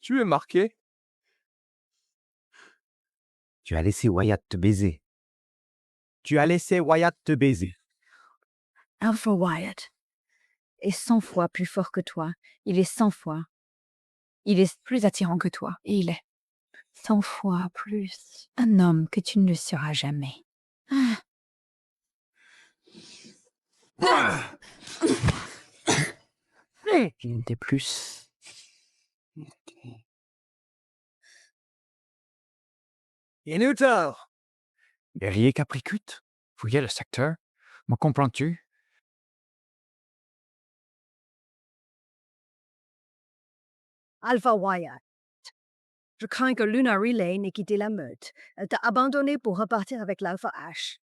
Tu es marqué? Tu as laissé Wyatt te baiser. Tu as laissé Wyatt te baiser. Alpha Wyatt est 100 fois plus fort que toi. Il est 100 fois. Il est plus attirant que toi. Et il est 100 fois plus un homme que tu ne le seras jamais. Il n'était plus. Inutile! Guerrier Capricute? Fouillez le secteur. Me comprends-tu? Alpha Wyatt. Je crains que Luna Relay n'ait quitté la meute. Elle t'a abandonné pour repartir avec l'Alpha Ash.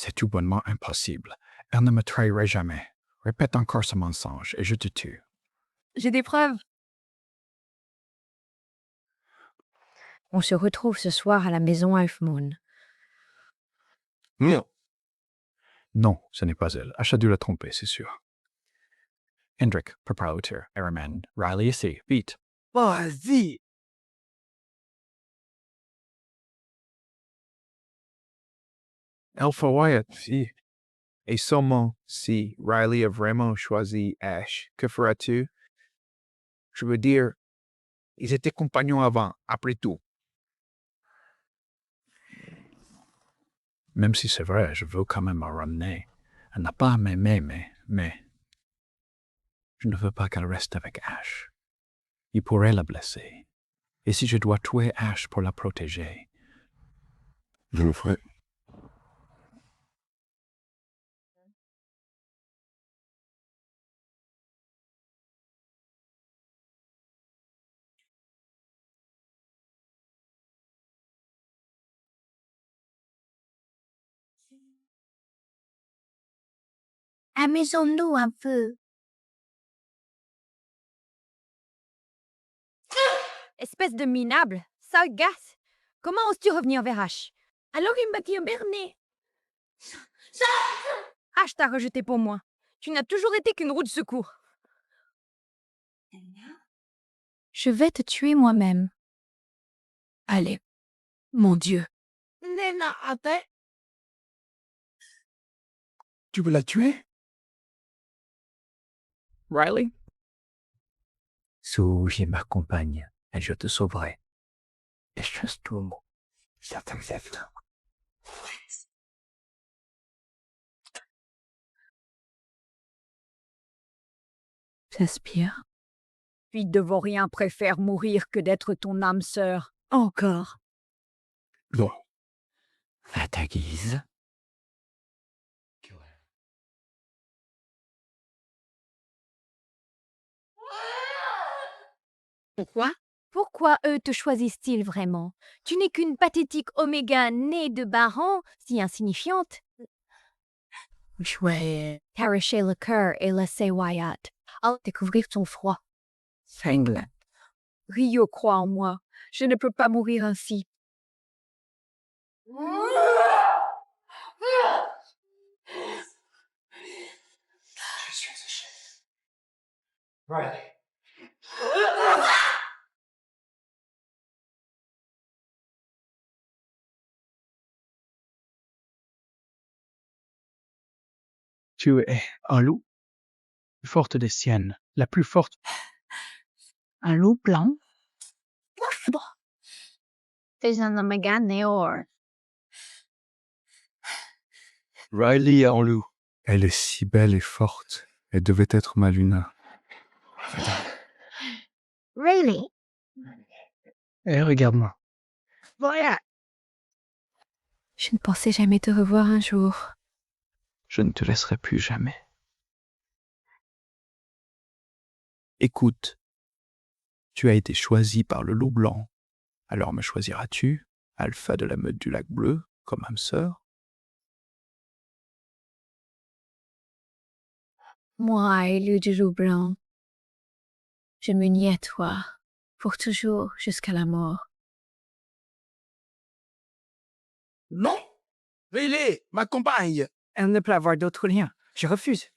C'est tout bonnement impossible. Elle ne me trahirait jamais. Répète encore ce mensonge et je te tue. J'ai des preuves. On se retrouve ce soir à la maison Half Moon. Non. Non, ce n'est pas elle. Achat dû la tromper, c'est sûr. Hendrik, prépare l'auteur. Airman, Riley ici, vite. Vas-y. Alpha Wyatt, si. Et seulement si Riley a vraiment choisi Ash, que feras-tu? Je veux dire, ils étaient compagnons avant, après tout. Même si c'est vrai, je veux quand même la ramener. Elle n'a pas à m'aimer, mais... Je ne veux pas qu'elle reste avec Ash. Il pourrait la blesser. Et si je dois tuer Ash pour la protéger... Je le ferai. Amusons-nous un peu. Espèce de minable, sale gosse. Comment oses-tu revenir vers Ash? Alors il m'a dit un bernet. Ash t'a rejeté pour moi. Tu n'as toujours été qu'une roue de secours. Je vais te tuer moi-même. Allez, mon Dieu. Nena, attends. Tu veux la tuer? Riley? Souviens ma compagne, et je te sauverai. Et chasse tout le monde. Ça t'accepte. J'aspire. Fille de vaurien préfère mourir que d'être ton âme sœur. Encore. Non. À ta guise. Pourquoi? Pourquoi eux te choisissent-ils vraiment? Tu n'es qu'une pathétique oméga née de baron, si insignifiante. Chouette. T'arracher le cœur et laisser Wyatt. À découvrir ton froid. Cinglant. Rio croit en moi. Je ne peux pas mourir ainsi. Je suis un chef. Riley. Tu es un loup, la plus forte des siennes, la plus forte. Un loup blanc? C'est un oméga néor. Riley est en loup. Elle est si belle et forte. Elle devait être ma Luna. Really? Eh, regarde-moi. Voilà. Je ne pensais jamais te revoir un jour. Je ne te laisserai plus jamais. Écoute, tu as été choisi par le loup blanc. Alors me choisiras-tu, alpha de la meute du lac bleu, comme âme sœur? Moi, élu du loup blanc, je m'unis à toi, pour toujours, jusqu'à la mort. Non. Riley, ma compagne. Elle ne peut avoir d'autre lien. Je refuse.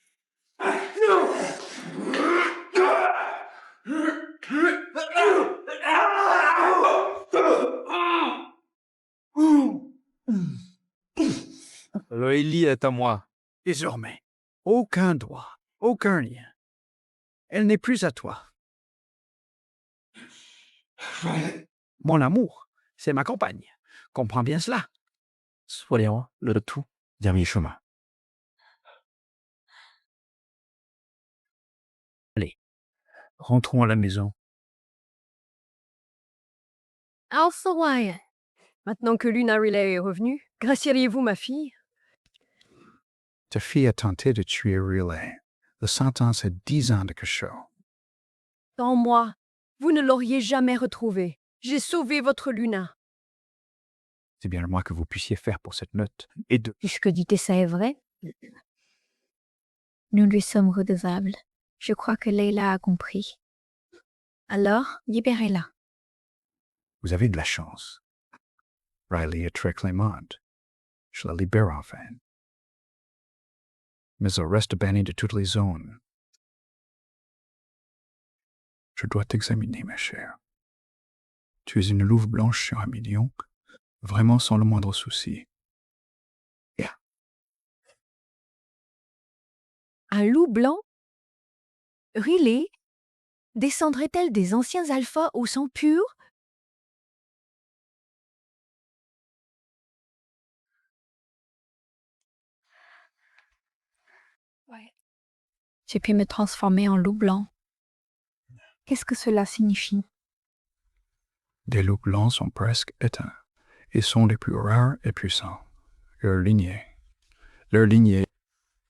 Riley est à moi. Désormais, aucun droit, aucun lien. Elle n'est plus à toi. Mon amour, c'est ma compagne. Comprends bien cela. Soyons le tout dernier chemin. Allez, rentrons à la maison. Alpha Wyatt. Maintenant que Luna Riley est revenue, gracieriez-vous ma fille? Ta fille a tenté de tuer Riley. La sentence est 10 ans de cachot. Sans moi, vous ne l'auriez jamais retrouvée. J'ai sauvé votre Luna. C'est bien le moins que vous puissiez faire pour cette note. Et de... Puisque dit ça est vrai, nous lui sommes redevables. Je crois que Leila a compris. Alors, libérez-la. Vous avez de la chance. Riley est très clémente. Je la libère enfin. Mais elle reste bannie de toutes les zones. Je dois t'examiner, ma chère. Tu es une louve blanche sur 1 million, vraiment sans le moindre souci. Yeah. Un loup blanc? Riley? Descendrait-elle des anciens alphas au sang pur? Ouais. J'ai pu me transformer en loup blanc. Qu'est-ce que cela signifie? Des loups blancs sont presque éteints et sont les plus rares et puissants. Leur lignée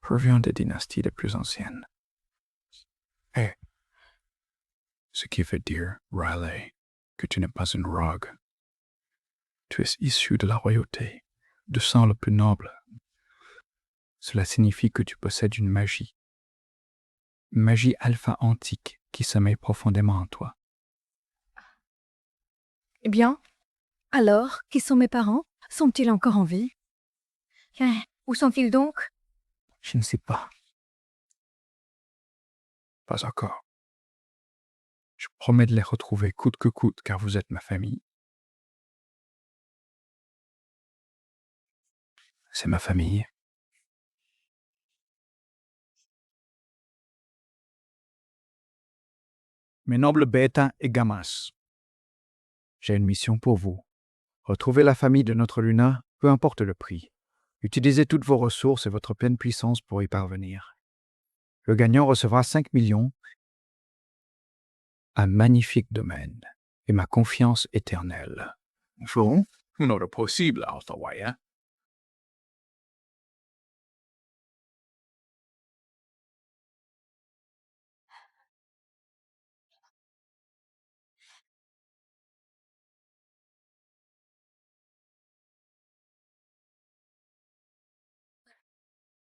provient des dynasties les plus anciennes. Et ce qui veut dire, Riley, que tu n'es pas une rogue. Tu es issu de la royauté, du sang le plus noble. Cela signifie que tu possèdes une magie alpha antique qui sommeille profondément en toi. Eh bien, alors, qui sont mes parents? Sont-ils encore en vie? Où sont-ils donc? Je ne sais pas. Pas encore. Je promets de les retrouver coûte que coûte, car vous êtes ma famille. C'est ma famille. Mes nobles Beta et Gamas, J'ai une mission pour vous. Retrouvez la famille de notre Luna, peu importe le prix. Utilisez toutes vos ressources et votre pleine puissance pour y parvenir. Le gagnant recevra 5 millions, un magnifique domaine et ma confiance éternelle. Bon, not possible, Althawaya.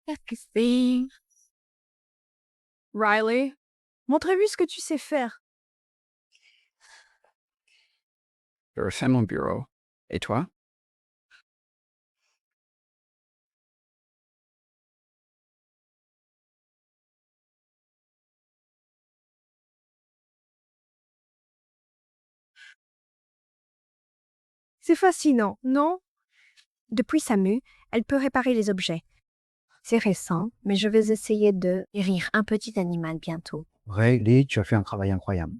Qu'est-ce que c'est? Riley, montrez-lui ce que tu sais faire. Je refais mon bureau. Et toi? C'est fascinant, non? Depuis sa mue, elle peut réparer les objets. C'est récent, mais je vais essayer de guérir un petit animal bientôt. Riley, tu as fait un travail incroyable.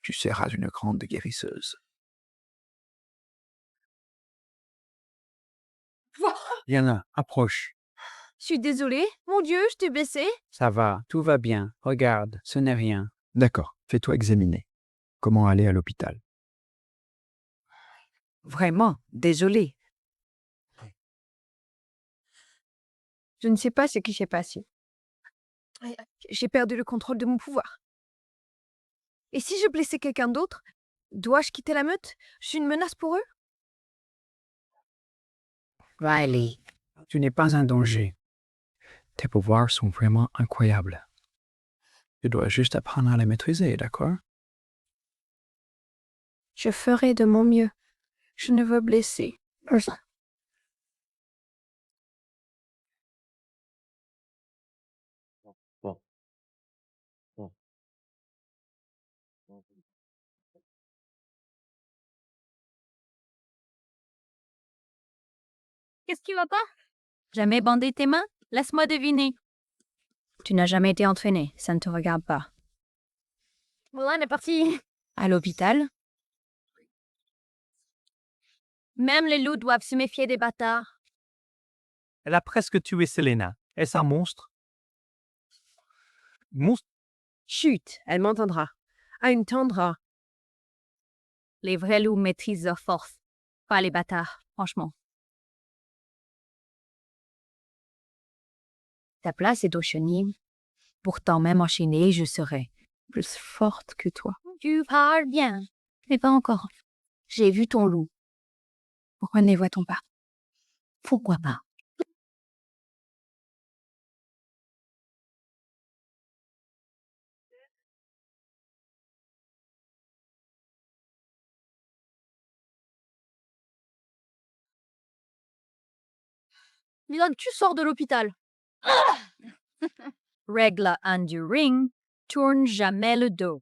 Tu seras une grande guérisseuse. Diana, approche. Je suis désolée, mon Dieu, je t'ai blessée. Ça va, tout va bien. Regarde, ce n'est rien. D'accord, fais-toi examiner. Comment aller à l'hôpital? Vraiment, désolé. Je ne sais pas ce qui s'est passé. J'ai perdu le contrôle de mon pouvoir. Et si je blessais quelqu'un d'autre, dois-je quitter la meute? Je suis une menace pour eux? Riley, Tu n'es pas un danger. Tes pouvoirs sont vraiment incroyables. Tu dois juste apprendre à les maîtriser, d'accord? Je ferai de mon mieux. Je ne veux blesser personne. Qu'est-ce qui va pas? Jamais bandé tes mains? Laisse-moi deviner. Tu n'as jamais été entraîné, ça ne te regarde pas. Voilà, on est parti. À l'hôpital? Même les loups doivent se méfier des bâtards. elle a presque tué Selena. Est-ce un monstre? Monstre? chut, elle m'entendra. Elle entendra. Les vrais loups maîtrisent leur force, pas les bâtards, franchement. Ta place est au chenil. Pourtant, même enchaînée, je serai plus forte que toi. Tu parles bien, mais pas encore. J'ai vu ton loup. Pourquoi ne les voit-on pas? Pourquoi pas? Dylan, tu sors de l'hôpital. Règle 1 du ring, tourne jamais le dos.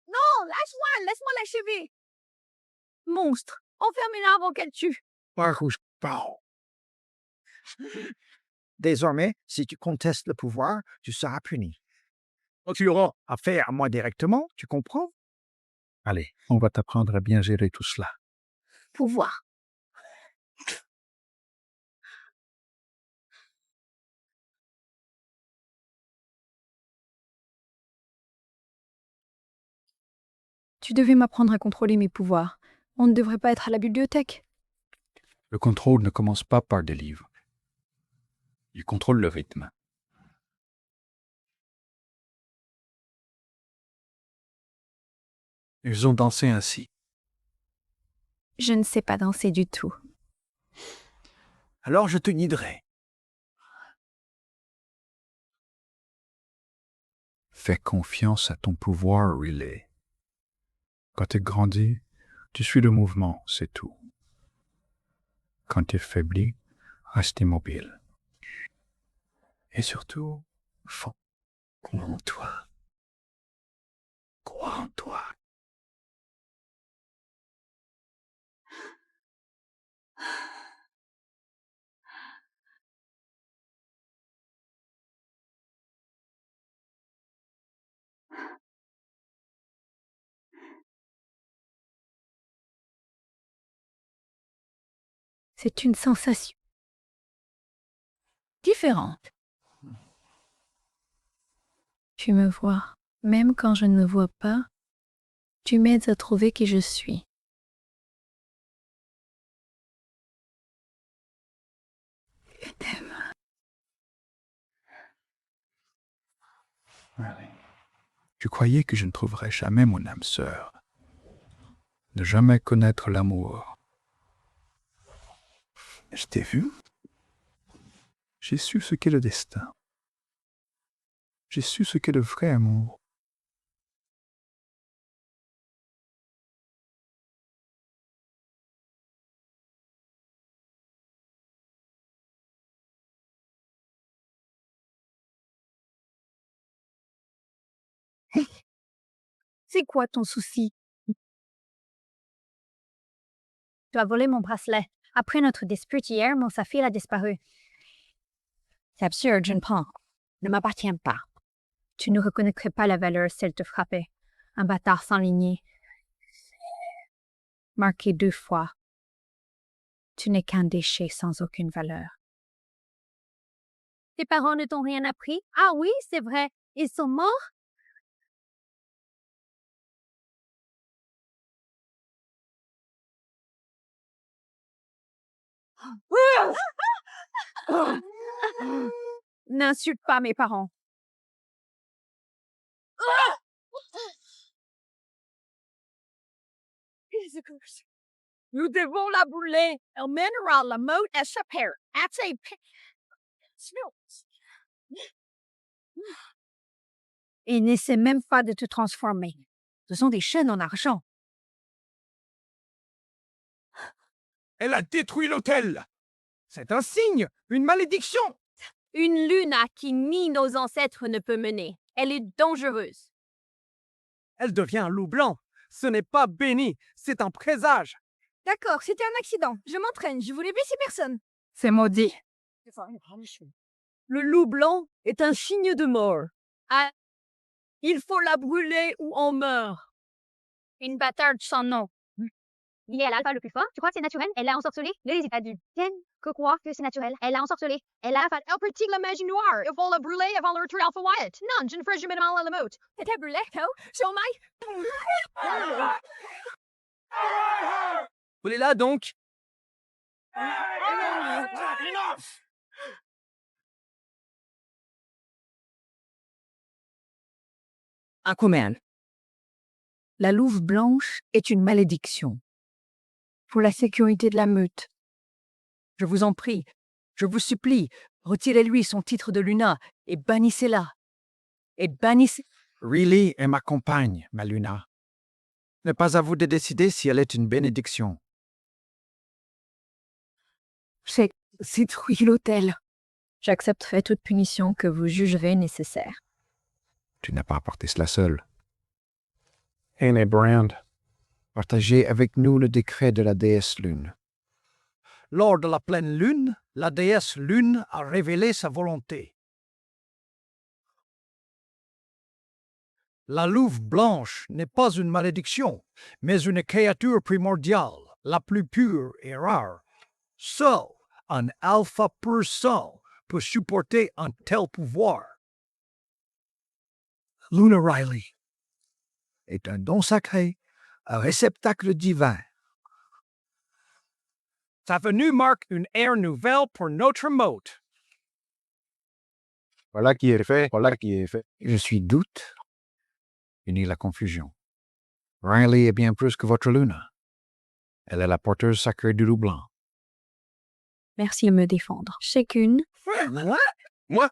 Non, lâche-moi, laisse-moi l'achever. Monstre, enfermez-la avant qu'elle tue. Désormais, si tu contestes le pouvoir, tu seras puni. Tu auras affaire à moi directement, tu comprends? Allez, on va t'apprendre à bien gérer tout cela. Pouvoir. Tu devais m'apprendre à contrôler mes pouvoirs. On ne devrait pas être à la bibliothèque. Le contrôle ne commence pas par des livres. Il contrôle le rythme. Ils ont dansé ainsi. Je ne sais pas danser du tout. Alors je te guiderai. Fais confiance à ton pouvoir, Riley. Quand tu grandis, tu suis le mouvement, c'est tout. Quand tu faiblis, reste immobile. Et surtout, crois en toi. Crois en toi. C'est une sensation différente. Tu me vois, même quand je ne me vois pas, tu m'aides à trouver qui je suis. Je t'aime. Tu croyais que je ne trouverais jamais mon âme sœur. Ne jamais connaître l'amour. Je t'ai vu. J'ai su ce qu'est le destin. J'ai su ce qu'est le vrai amour. C'est quoi ton souci? Tu as volé mon bracelet. Après notre dispute hier, mon saphir a disparu. C'est absurde, je ne prends. Ne m'appartient pas. Tu ne reconnaîtrais pas la valeur si elle te frappait. Un bâtard sans lignée. Marqué 2 fois. Tu n'es qu'un déchet sans aucune valeur. Tes parents ne t'ont rien appris? Ah oui, c'est vrai. Ils sont morts? N'insulte pas mes parents. Nous devons la brûler. Elle mènera la mort à sa père. Et n'essaie même pas de te transformer. Ce sont des chaînes en argent. Elle a détruit l'hôtel. C'est un signe, une malédiction. Une lune à qui ni nos ancêtres ne peut mener. Elle est dangereuse. Elle devient un loup blanc. Ce n'est pas béni, c'est un présage. D'accord, c'était un accident. Je m'entraîne, je voulais blesser personne. C'est maudit. Le loup blanc est un signe de mort. Ah, il faut la brûler ou on meurt. Une bâtarde sans nom. liée à l'alpha le plus fort. Tu crois que c'est naturel? Elle l'a ensorcelé? Les adultes tiennent que croire que c'est naturel. Elle l'a ensorcelé. Elle a fait... Elle pratique la magie noire. Il faut la brûler avant le retour Alpha Wyatt. Non, je ne ferai jamais de mal à la meute. C'était brûlé, oh? Sur my... Brûlez-la donc! Aquaman. La louve blanche est une malédiction. Pour la sécurité de la meute. Je vous en prie, je vous supplie, retirez-lui son titre de Luna et bannissez-la. Et bannissez... Riley est ma compagne, ma Luna. N'est pas à vous de décider si elle est une bénédiction. C'est citrouille l'hôtel. J'accepterai toute punition que vous jugerez nécessaire. Tu n'as pas apporté cela seul. Hey, Brand. Partagez avec nous le décret de la déesse Lune. Lors de la pleine lune, la déesse Lune a révélé sa volonté. La louve blanche n'est pas une malédiction, mais une créature primordiale, la plus pure et rare. Seul un alpha pur sang peut supporter un tel pouvoir. Luna Riley est un don sacré, un réceptacle divin. Sa venue marque une ère nouvelle pour notre motte. Voilà qui est fait, voilà qui est fait. Je suis doute, ni la confusion. Riley est bien plus que votre Luna. Elle est la porteuse sacrée du loup blanc. Merci de me défendre. Chacune. Moi?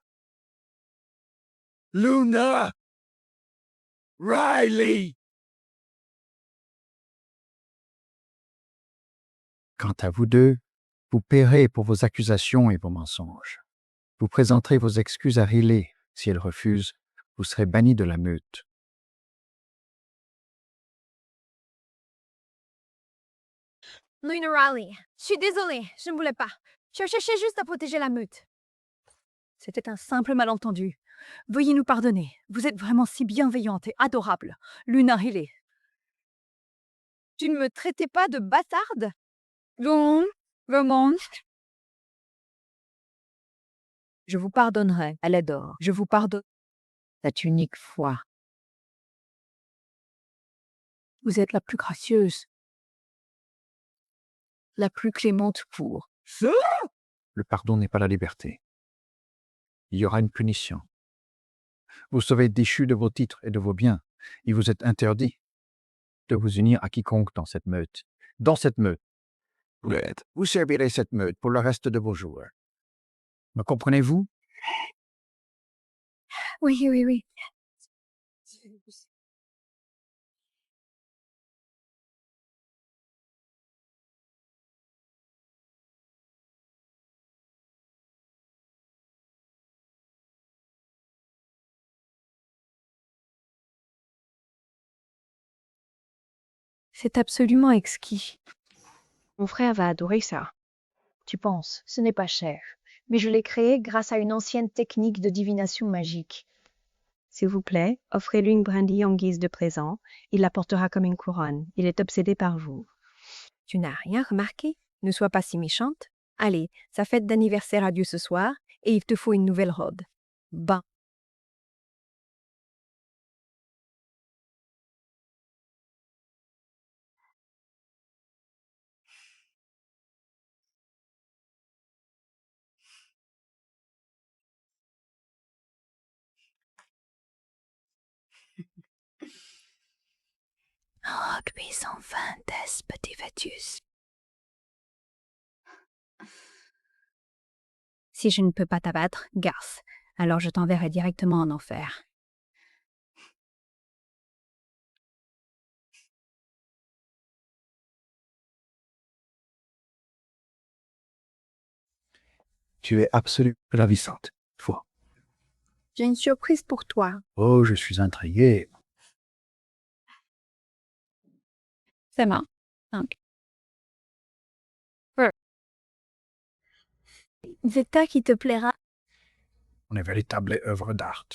Luna! Riley! Quant à vous deux, vous paierez pour vos accusations et vos mensonges. Vous présenterez vos excuses à Riley. Si elle refuse, vous serez banni de la meute. Luna Riley, je suis désolée, je ne voulais pas. Je cherchais juste à protéger la meute. C'était un simple malentendu. Veuillez nous pardonner. Vous êtes vraiment si bienveillante et adorable, Luna Riley. Tu ne me traitais pas de bâtarde? Non, vraiment. Je vous pardonnerai, elle adore. Je vous pardonne cette unique fois. Vous êtes la plus gracieuse, la plus clémente pour. Le pardon n'est pas la liberté. Il y aura une punition. Vous serez déchus de vos titres et de vos biens. Il vous est interdit de vous unir à quiconque dans cette meute. Dans cette meute, vous servirez cette meute pour le reste de vos jours. Me comprenez-vous? Oui, oui, oui. C'est absolument exquis. Mon frère va adorer ça. Tu penses, ce n'est pas cher, mais je l'ai créé grâce à une ancienne technique de divination magique. S'il vous plaît, offrez-lui une brindille en guise de présent. Il la portera comme une couronne. Il est obsédé par vous. Tu n'as rien remarqué? Ne sois pas si méchante. Allez, sa fête d'anniversaire a lieu ce soir et il te faut une nouvelle robe. Ben. Oh, puis sans fin, petit Vétus. Si je ne peux pas t'abattre, garce, alors je t'enverrai directement en enfer. Tu es absolument ravissante, toi. J'ai une surprise pour toi. Oh, je suis intrigué. C'est moi. Donc. C'est toi qui te plaira. Une véritable œuvre d'art.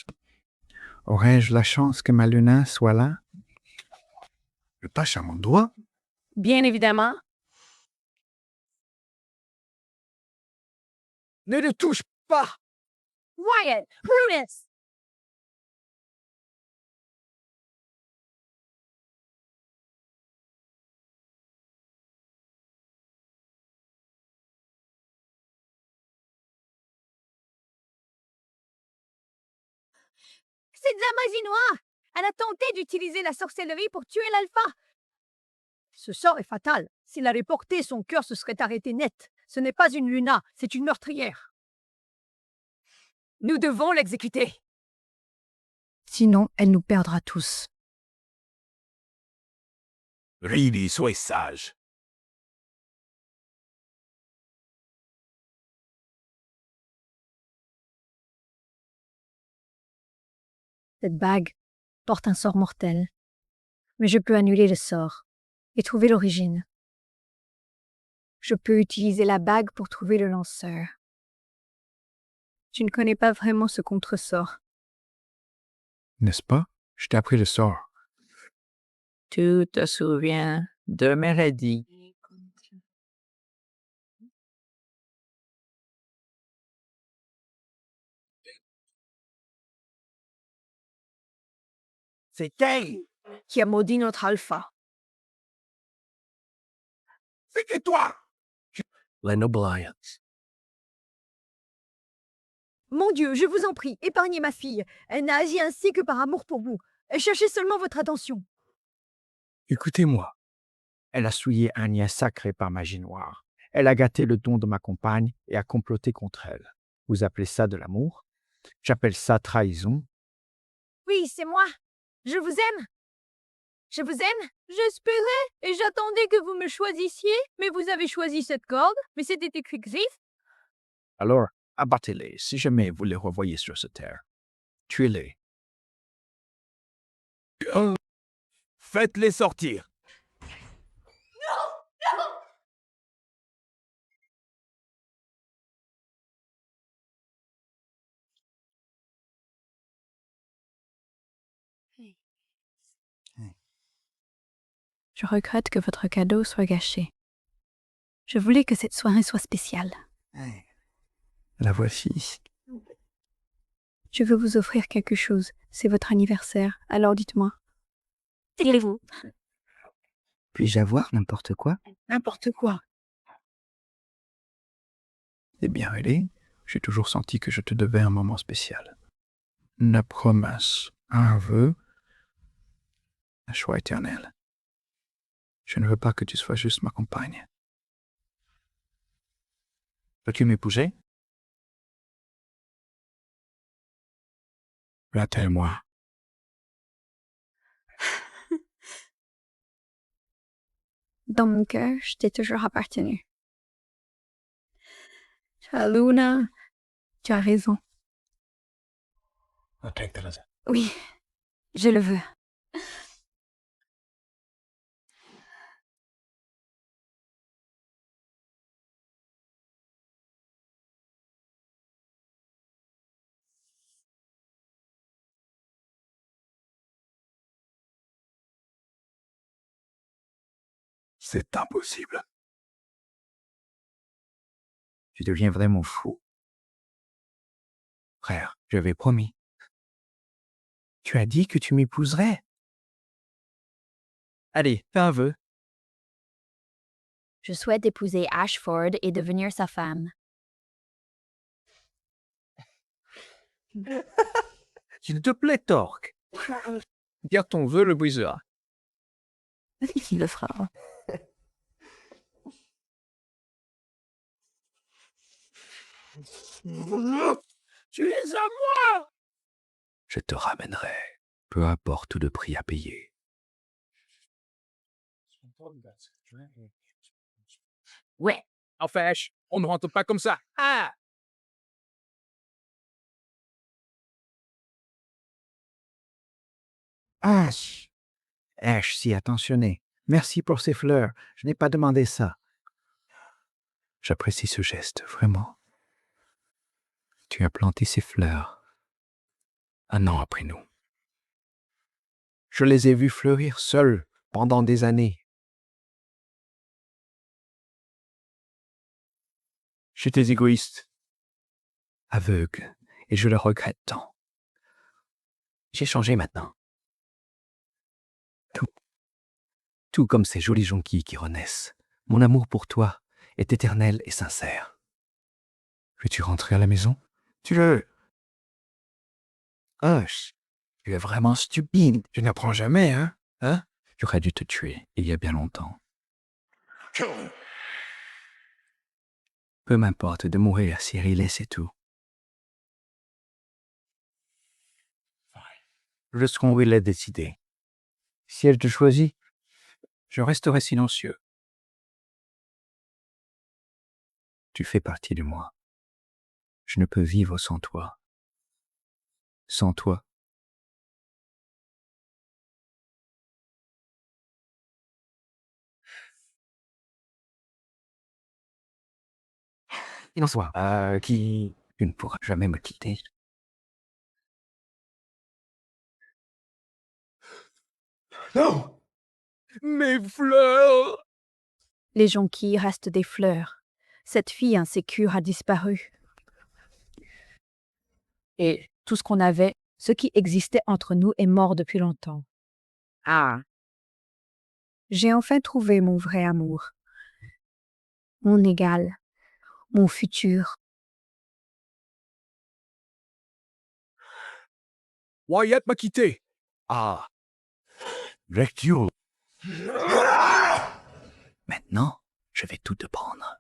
Aurais-je la chance que ma Luna soit là? Je tâche à mon doigt. Bien évidemment. Ne le touche pas! Wyatt, Prudence! C'est de la magie noire! Elle a tenté d'utiliser la sorcellerie pour tuer l'alpha! Ce sort est fatal. S'il avait porté, son cœur se serait arrêté net. Ce n'est pas une Luna, c'est une meurtrière. Nous devons l'exécuter. Sinon, elle nous perdra tous. Riley, sois sage. Cette bague porte un sort mortel. Mais je peux annuler le sort et trouver l'origine. Je peux utiliser la bague pour trouver le lanceur. Tu ne connais pas vraiment ce contresort. N'est-ce pas? Je t'ai appris le sort. Tu te souviens de Méredi? C'est elle qui a maudit notre alpha. C'était toi! La Noble Alliance. Mon Dieu, je vous en prie, épargnez ma fille. Elle n'a agi ainsi que par amour pour vous. Cherchez seulement votre attention. Écoutez-moi. Elle a souillé un lien sacré par magie noire. Elle a gâté le don de ma compagne et a comploté contre elle. Vous appelez ça de l'amour? J'appelle ça trahison. Oui, c'est moi. Je vous aime. Je vous aime. J'espérais et j'attendais que vous me choisissiez, mais vous avez choisi cette corde, mais c'était exclusif. Alors, abattez-les si jamais vous les revoyez sur cette terre. Tuez-les. Faites-les sortir. Je regrette que votre cadeau soit gâché. Je voulais que cette soirée soit spéciale. La voici. Je veux vous offrir quelque chose. C'est votre anniversaire, alors dites-moi. Tirez-vous. Puis-je avoir n'importe quoi? N'importe quoi. Eh bien, Riley, j'ai toujours senti que je te devais un moment spécial. Une promesse, un vœu, un choix éternel. Je ne veux pas que tu sois juste ma compagne. Peux-tu m'épouser? Rappelle-moi. Dans mon cœur, je t'ai toujours appartenu. Luna, tu as raison. Oui, je le veux. C'est impossible. Je deviens vraiment fou. Frère, je l'avais promis. Tu as dit que tu m'épouserais. Allez, fais un vœu. Je souhaite épouser Ashford et devenir sa femme. S'il te plaît, Torque. Dire ton vœu le brisera. Il le fera. Tu es à moi! Je te ramènerai, peu importe le prix à payer. Ouais. Enfin, on ne rentre pas comme ça. Ah! Ash, si attentionné. Merci pour ces fleurs. Je n'ai pas demandé ça. J'apprécie ce geste, vraiment. Tu as planté ces fleurs 1 an après nous. Je les ai vues fleurir seules pendant des années. J'étais égoïste. Aveugle, et je le regrette tant. J'ai changé maintenant. Tout comme ces jolies jonquilles qui renaissent, mon amour pour toi est éternel et sincère. Veux-tu rentrer à la maison? Hush, tu es vraiment stupide. Tu n'apprends jamais, hein? Hein? J'aurais dû te tuer il y a bien longtemps. Peu m'importe de mourir si Riley c'est tout. Je serai où il est décidé. Si elle te choisit, je resterai silencieux. Tu fais partie de moi. Je ne peux vivre sans toi. Sans toi. Il en soit, qui tu ne pourras jamais me quitter. Non! Mes fleurs! Les jonquilles restent des fleurs. Cette fille insécure a disparu. Et tout ce qu'on avait, ce qui existait entre nous est mort depuis longtemps. Ah. J'ai enfin trouvé mon vrai amour. Mon égal. Mon futur. Wyatt m'a quitté. Ah. Rectio. Maintenant, je vais tout te prendre.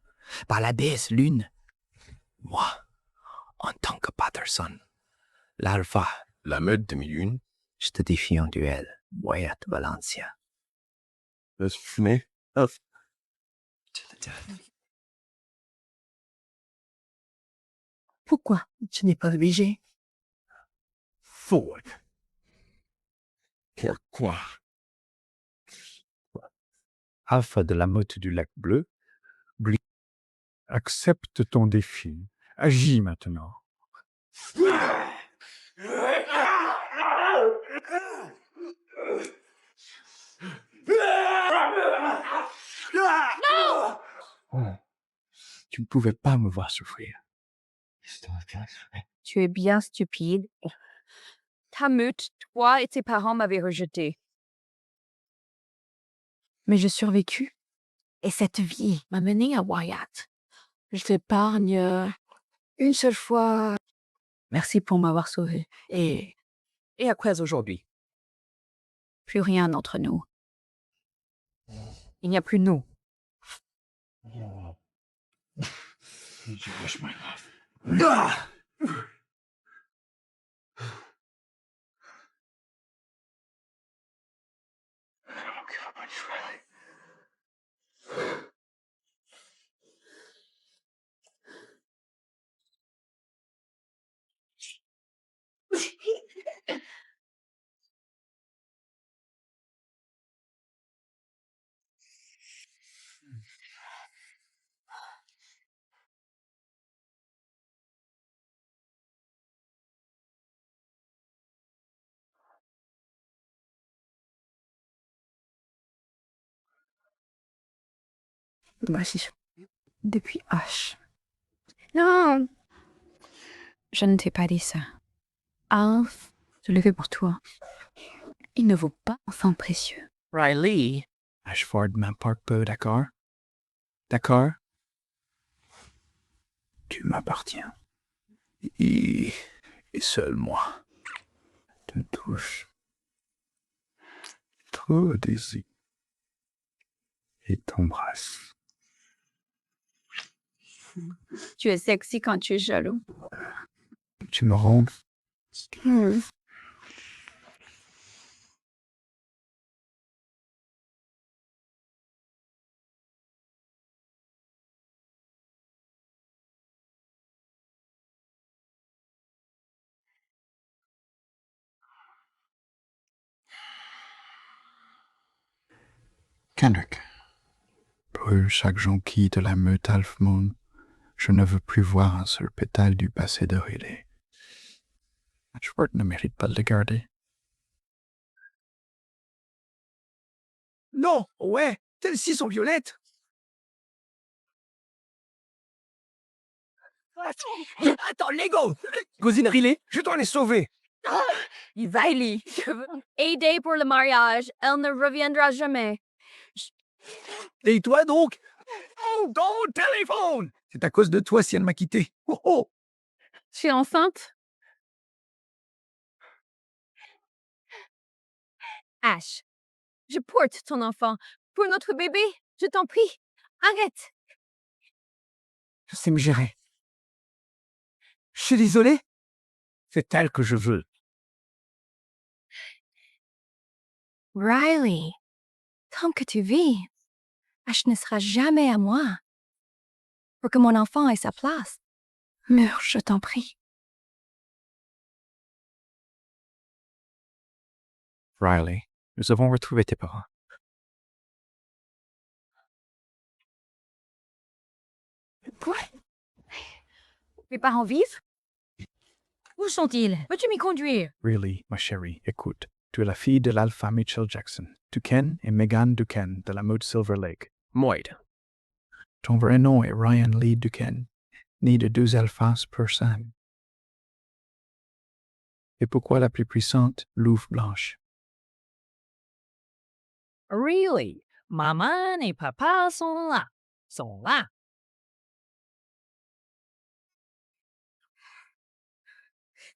Par la déesse lune. Moi, en tant que Patterson, l'alpha, La meute demi-lune. je te défie en duel, Wyatt Valencia. Laisse fumer. Off. Pourquoi tu n'es pas obligé? Ford. Pourquoi? Alpha de la meute du lac bleu, Accepte ton défi. Agis maintenant. oh, tu ne pouvais pas me voir souffrir. Tu es bien stupide. Ta meute, toi et tes parents m'avaient rejeté. Mais j'ai survécu. Et cette vie m'a mené à Wyatt. Je t'épargne une seule fois. Merci pour m'avoir sauvé. Et à quoi aujourd'hui? Plus rien entre nous. Il n'y a plus nous. Voici. Depuis H. Non! Je ne t'ai pas dit ça. Alf, je l'ai fait pour toi. Il ne vaut pas un sang précieux. Riley. Ashford m'importe peu, d'accord? D'accord? Tu m'appartiens. Et seul moi te touche. Trop désir. Et t'embrasse. Tu es sexy quand tu es jaloux. Tu me rends. Kendrick. Brûle chaque jonquille de la meute Half Moon. Je ne veux plus voir un seul pétale du passé de Riley. Ashford ne mérite pas de le garder. Non, ouais, celles-ci sont violettes. Attends, Lego! Cousine Riley, je dois les sauver! Riley, je veux aider pour le mariage. Elle ne reviendra jamais. Et toi donc? Oh, ton téléphone! C'est à cause de toi si elle m'a quitté. Oh, oh! Je suis enceinte. Ash, je porte ton enfant. Pour notre bébé, je t'en prie, arrête. Je sais me gérer. Je suis désolé. C'est elle que je veux. Riley, tant que tu vis, Ash ne sera jamais à moi. Pour que mon enfant ait sa place. Meurs, je t'en prie. Riley, nous avons retrouvé tes parents. Quoi? Mes parents vivent? Où sont-ils? Peux-tu m'y conduire? Really, ma chérie, écoute. Tu es la fille de l'Alpha Mitchell Jackson, Duquesne et Megan Duquesne de la meute Silver Lake. Moide. Ton vrai nom est Ryan Lee Duquesne, né de 2 alphas per Sam. Et pourquoi la plus puissante, louve blanche? Really? Maman et papa sont là. Sont là.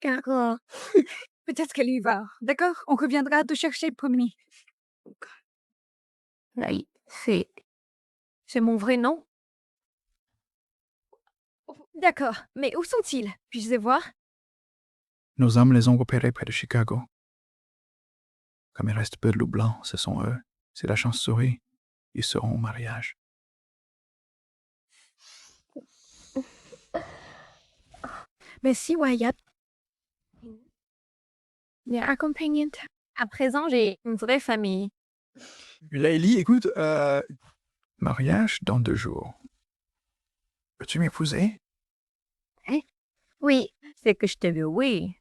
D'accord. Peut-être qu'elle y va. D'accord, on reviendra te chercher, promis. Riley, c'est mon vrai nom? D'accord, mais où sont-ils? Puis-je les voir? Nos hommes les ont repérés près de Chicago. Comme il reste peu de loups blancs, ce sont eux. Si la chance sourit, ils seront au mariage. Merci, Wyatt. Les accompagnantes. À présent, j'ai une vraie famille. Riley, écoute, mariage dans 2 jours. Peux-tu m'épouser? Hein? Oui, c'est que je te veux, oui.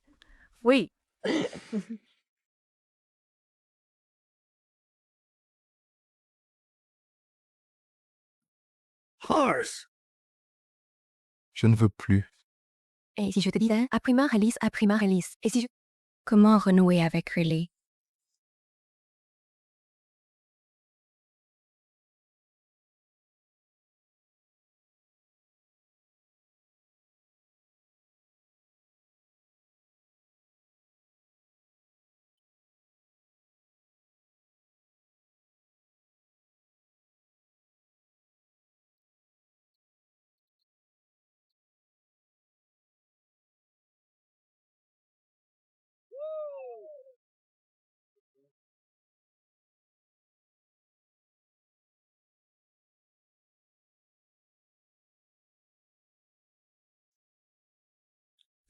Oui. Horse! Je ne veux plus. Et si je te disais, à prima Alice. Et si je... Comment renouer avec Riley?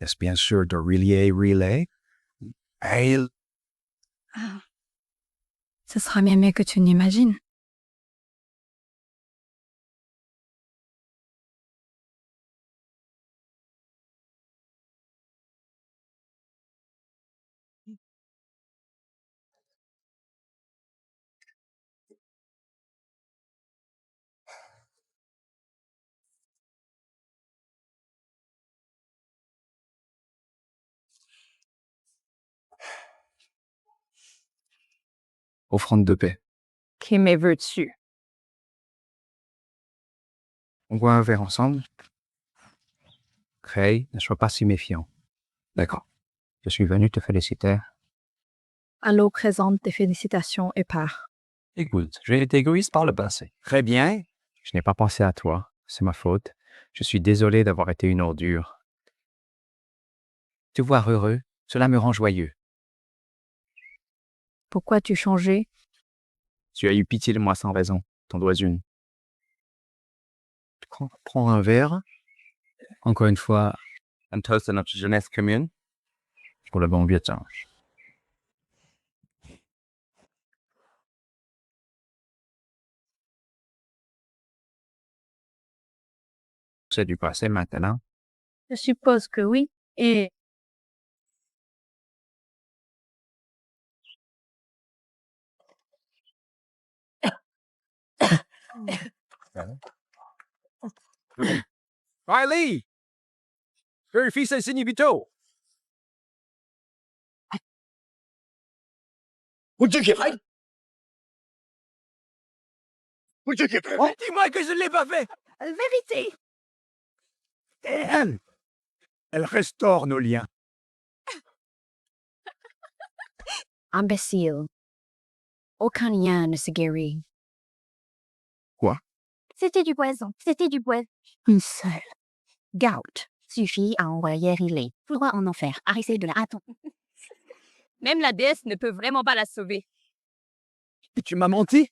Est-ce bien sûr de Riley? Elle. Ce sera bien mieux que tu n'imagines. Offrande de paix. Qui me veux-tu? On boit un verre ensemble? Cray, ne sois pas si méfiant. D'accord. Je suis venu te féliciter. Allô présente tes félicitations et pars. Écoute, j'ai été égoïste par le passé. Très bien. Je n'ai pas pensé à toi. C'est ma faute. Je suis désolé d'avoir été une ordure. Te voir heureux, cela me rend joyeux. Pourquoi tu changé? Tu as eu pitié de moi sans raison. T'en dois une. Prends un verre. Encore une fois, un toast à notre jeunesse commune. Pour le bon vieux temps. C'est du passé maintenant. Je suppose que oui. Et... Riley! Vérifie ces signes vitaux. Dis-moi que je ne l'ai pas fait. Vérité. Et elle restaure nos liens. Imbécile. Aucun lien ne se guérit. Quoi? C'était du poison. C'était du poison. Une seule. Gout. Suffit à envoyer Riley. Tout droit en enfer. Arrêtez de la attendre. Même la déesse ne peut vraiment pas la sauver. Et tu m'as menti?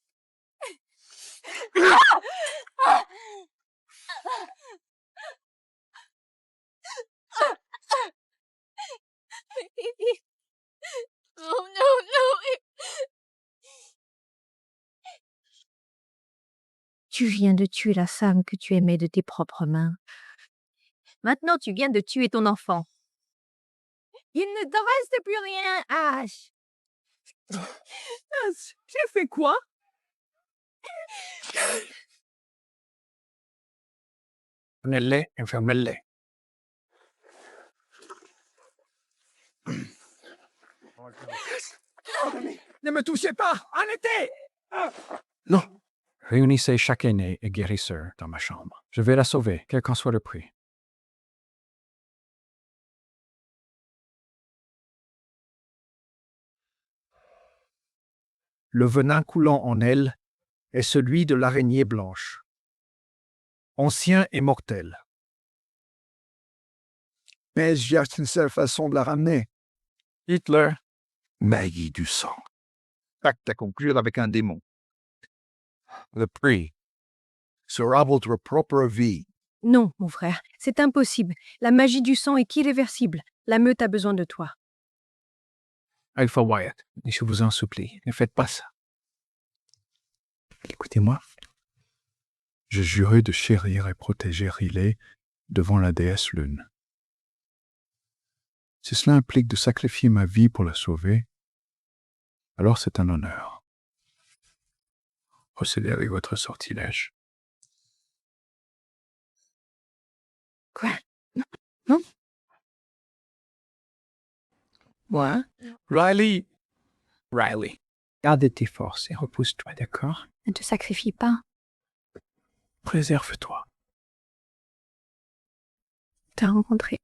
Oh non. Tu viens de tuer la femme que tu aimais de tes propres mains. Maintenant, tu viens de tuer ton enfant. Il ne te reste plus rien, Ash. J'ai fait quoi? Prenez-les et fermez-les. Ne me touchez pas! Arrêtez! Non. Réunissez chaque aîné et guérisseur dans ma chambre. Je vais la sauver, quel qu'en soit le prix. Le venin coulant en elle est celui de l'araignée blanche. Ancien et mortel. Mais il y a une seule façon de la ramener. Hitler. Magie du sang. Pacte à conclure avec un démon. Le prix. Sera votre propre vie. Non, mon frère, c'est impossible. La magie du sang est irréversible. La meute a besoin de toi. Alpha Wyatt, je vous en supplie, ne faites pas ça. Écoutez-moi. J'ai juré de chérir et protéger Riley devant la déesse Lune. Si cela implique de sacrifier ma vie pour la sauver, alors c'est un honneur. Procédez avec votre sortilège. Quoi? Non? Moi? Riley. Garde tes forces et repousse-toi, d'accord? Ne te sacrifie pas. Préserve-toi. T'as rencontré.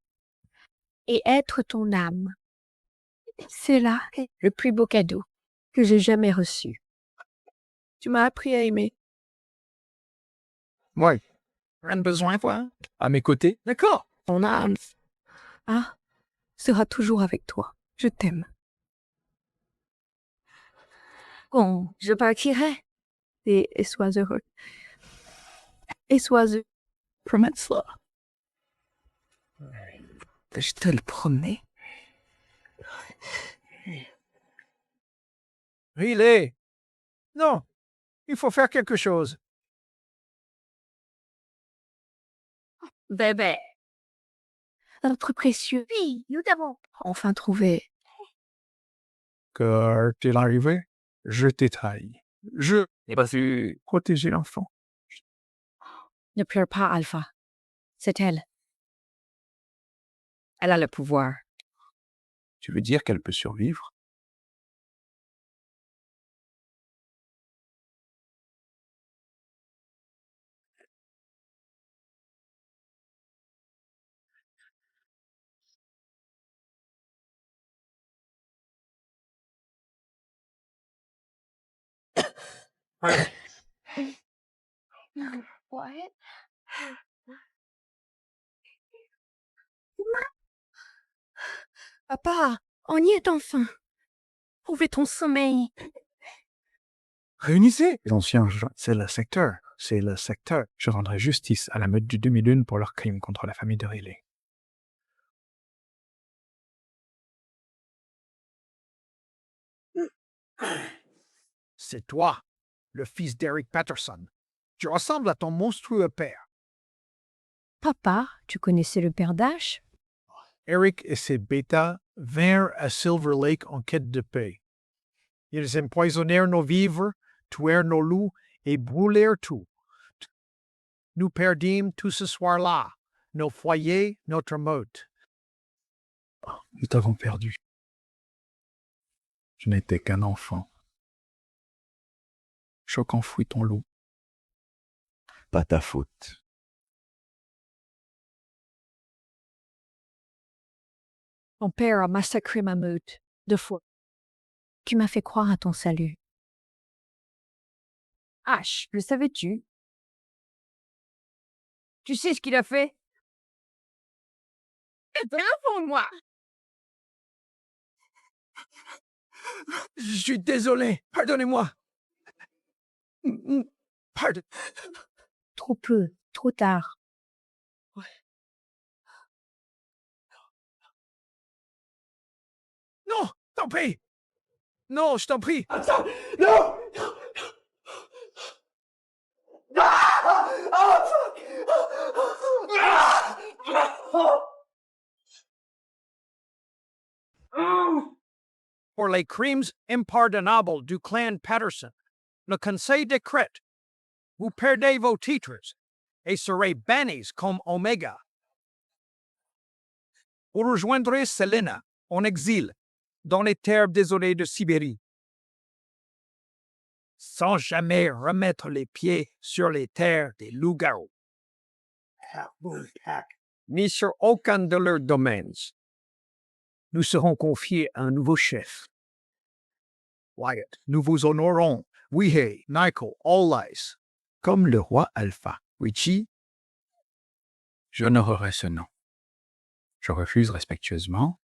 Et être ton âme. C'est là le plus beau cadeau que j'ai jamais reçu. Tu m'as appris à aimer. Ouais. Rien de besoin, quoi? À mes côtés? D'accord. Ton âme. Ah, sera toujours avec toi. Je t'aime. Quand je partirai. Et sois heureux. Et sois heureux. Promets cela. Je te le promets. Riley. Non. Il faut faire quelque chose. Bébé. Notre précieux. Oui, nous t'avons Enfin trouvé. Qu'est-il arrivé? Je t'ai trahi. Je n'ai pas su protéger l'enfant. Ne pleure pas, Alpha. C'est elle. Elle a le pouvoir. Tu veux dire qu'elle peut survivre? What? Papa, on y est enfin. Trouvez ton sommeil. Réunissez! Les anciens, c'est le secteur. C'est le secteur. Je rendrai justice à la meute du demi-lune pour leurs crimes contre la famille de Riley. C'est toi, le fils d'Eric Patterson. Tu ressembles à ton monstrueux père. Papa, tu connaissais le père d'Ash? Eric et ses bêtas vinrent à Silver Lake en quête de paix. Ils empoisonnèrent nos vivres, tuèrent nos loups et brûlèrent tout. Nous perdîmes tout ce soir-là, nos foyers, notre meute. Nous t'avons perdu. Je n'étais qu'un enfant. Choc enfouit ton loup. Pas ta faute. Ton père a massacré ma meute 2 fois. Tu m'as fait croire à ton salut. H, le savais-tu? Tu sais ce qu'il a fait? C'est pour moi. Je suis désolé. Pardonnez-moi. Pardon. Trop peu, trop tard. Non, t'en prie. Non, je t'en prie. Attends, non. Ah, fuck. Pour les crimes impardonnables du clan Patterson, le Conseil décrète: vous perdez vos titres et serez bannis comme Oméga. Vous rejoindrez Selena en exil dans les terres désolées de Sibérie, sans jamais remettre les pieds sur les terres des loups-garous, ni sur aucun de leurs domaines. Nous serons confiés à un nouveau chef. Wyatt, nous vous honorons, Wihei, Nico, All Eyes, comme le roi Alpha. Richie, J'honorerai ce nom. Je refuse respectueusement.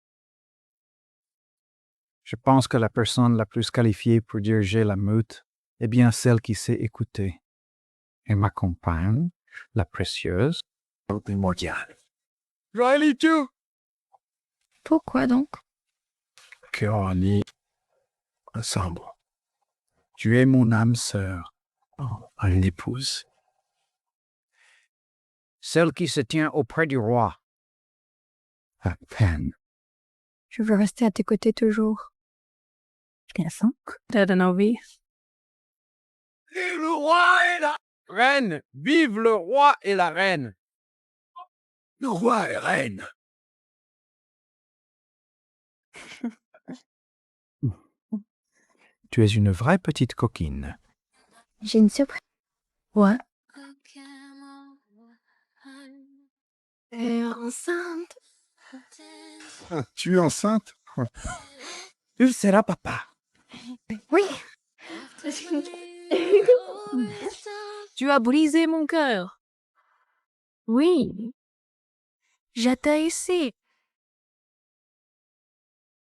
Je pense que la personne la plus qualifiée pour diriger la meute est bien celle qui sait écouter. Et ma compagne, la précieuse, Primordial. Riley too. Pourquoi donc? que on est ensemble. Tu es mon âme sœur, une épouse. Celle qui se tient auprès du roi. À peine. Je veux rester à tes côtés toujours. Jusqu'à la fin de nos vies. Et le roi et la reine. Vive le roi et la reine. Le roi et reine. Tu es une vraie petite coquine. J'ai une surprise. Ouais. T'es enceinte? Tu es enceinte? Tu seras papa. Oui. Tu as brisé mon cœur. Oui. J'étais ici,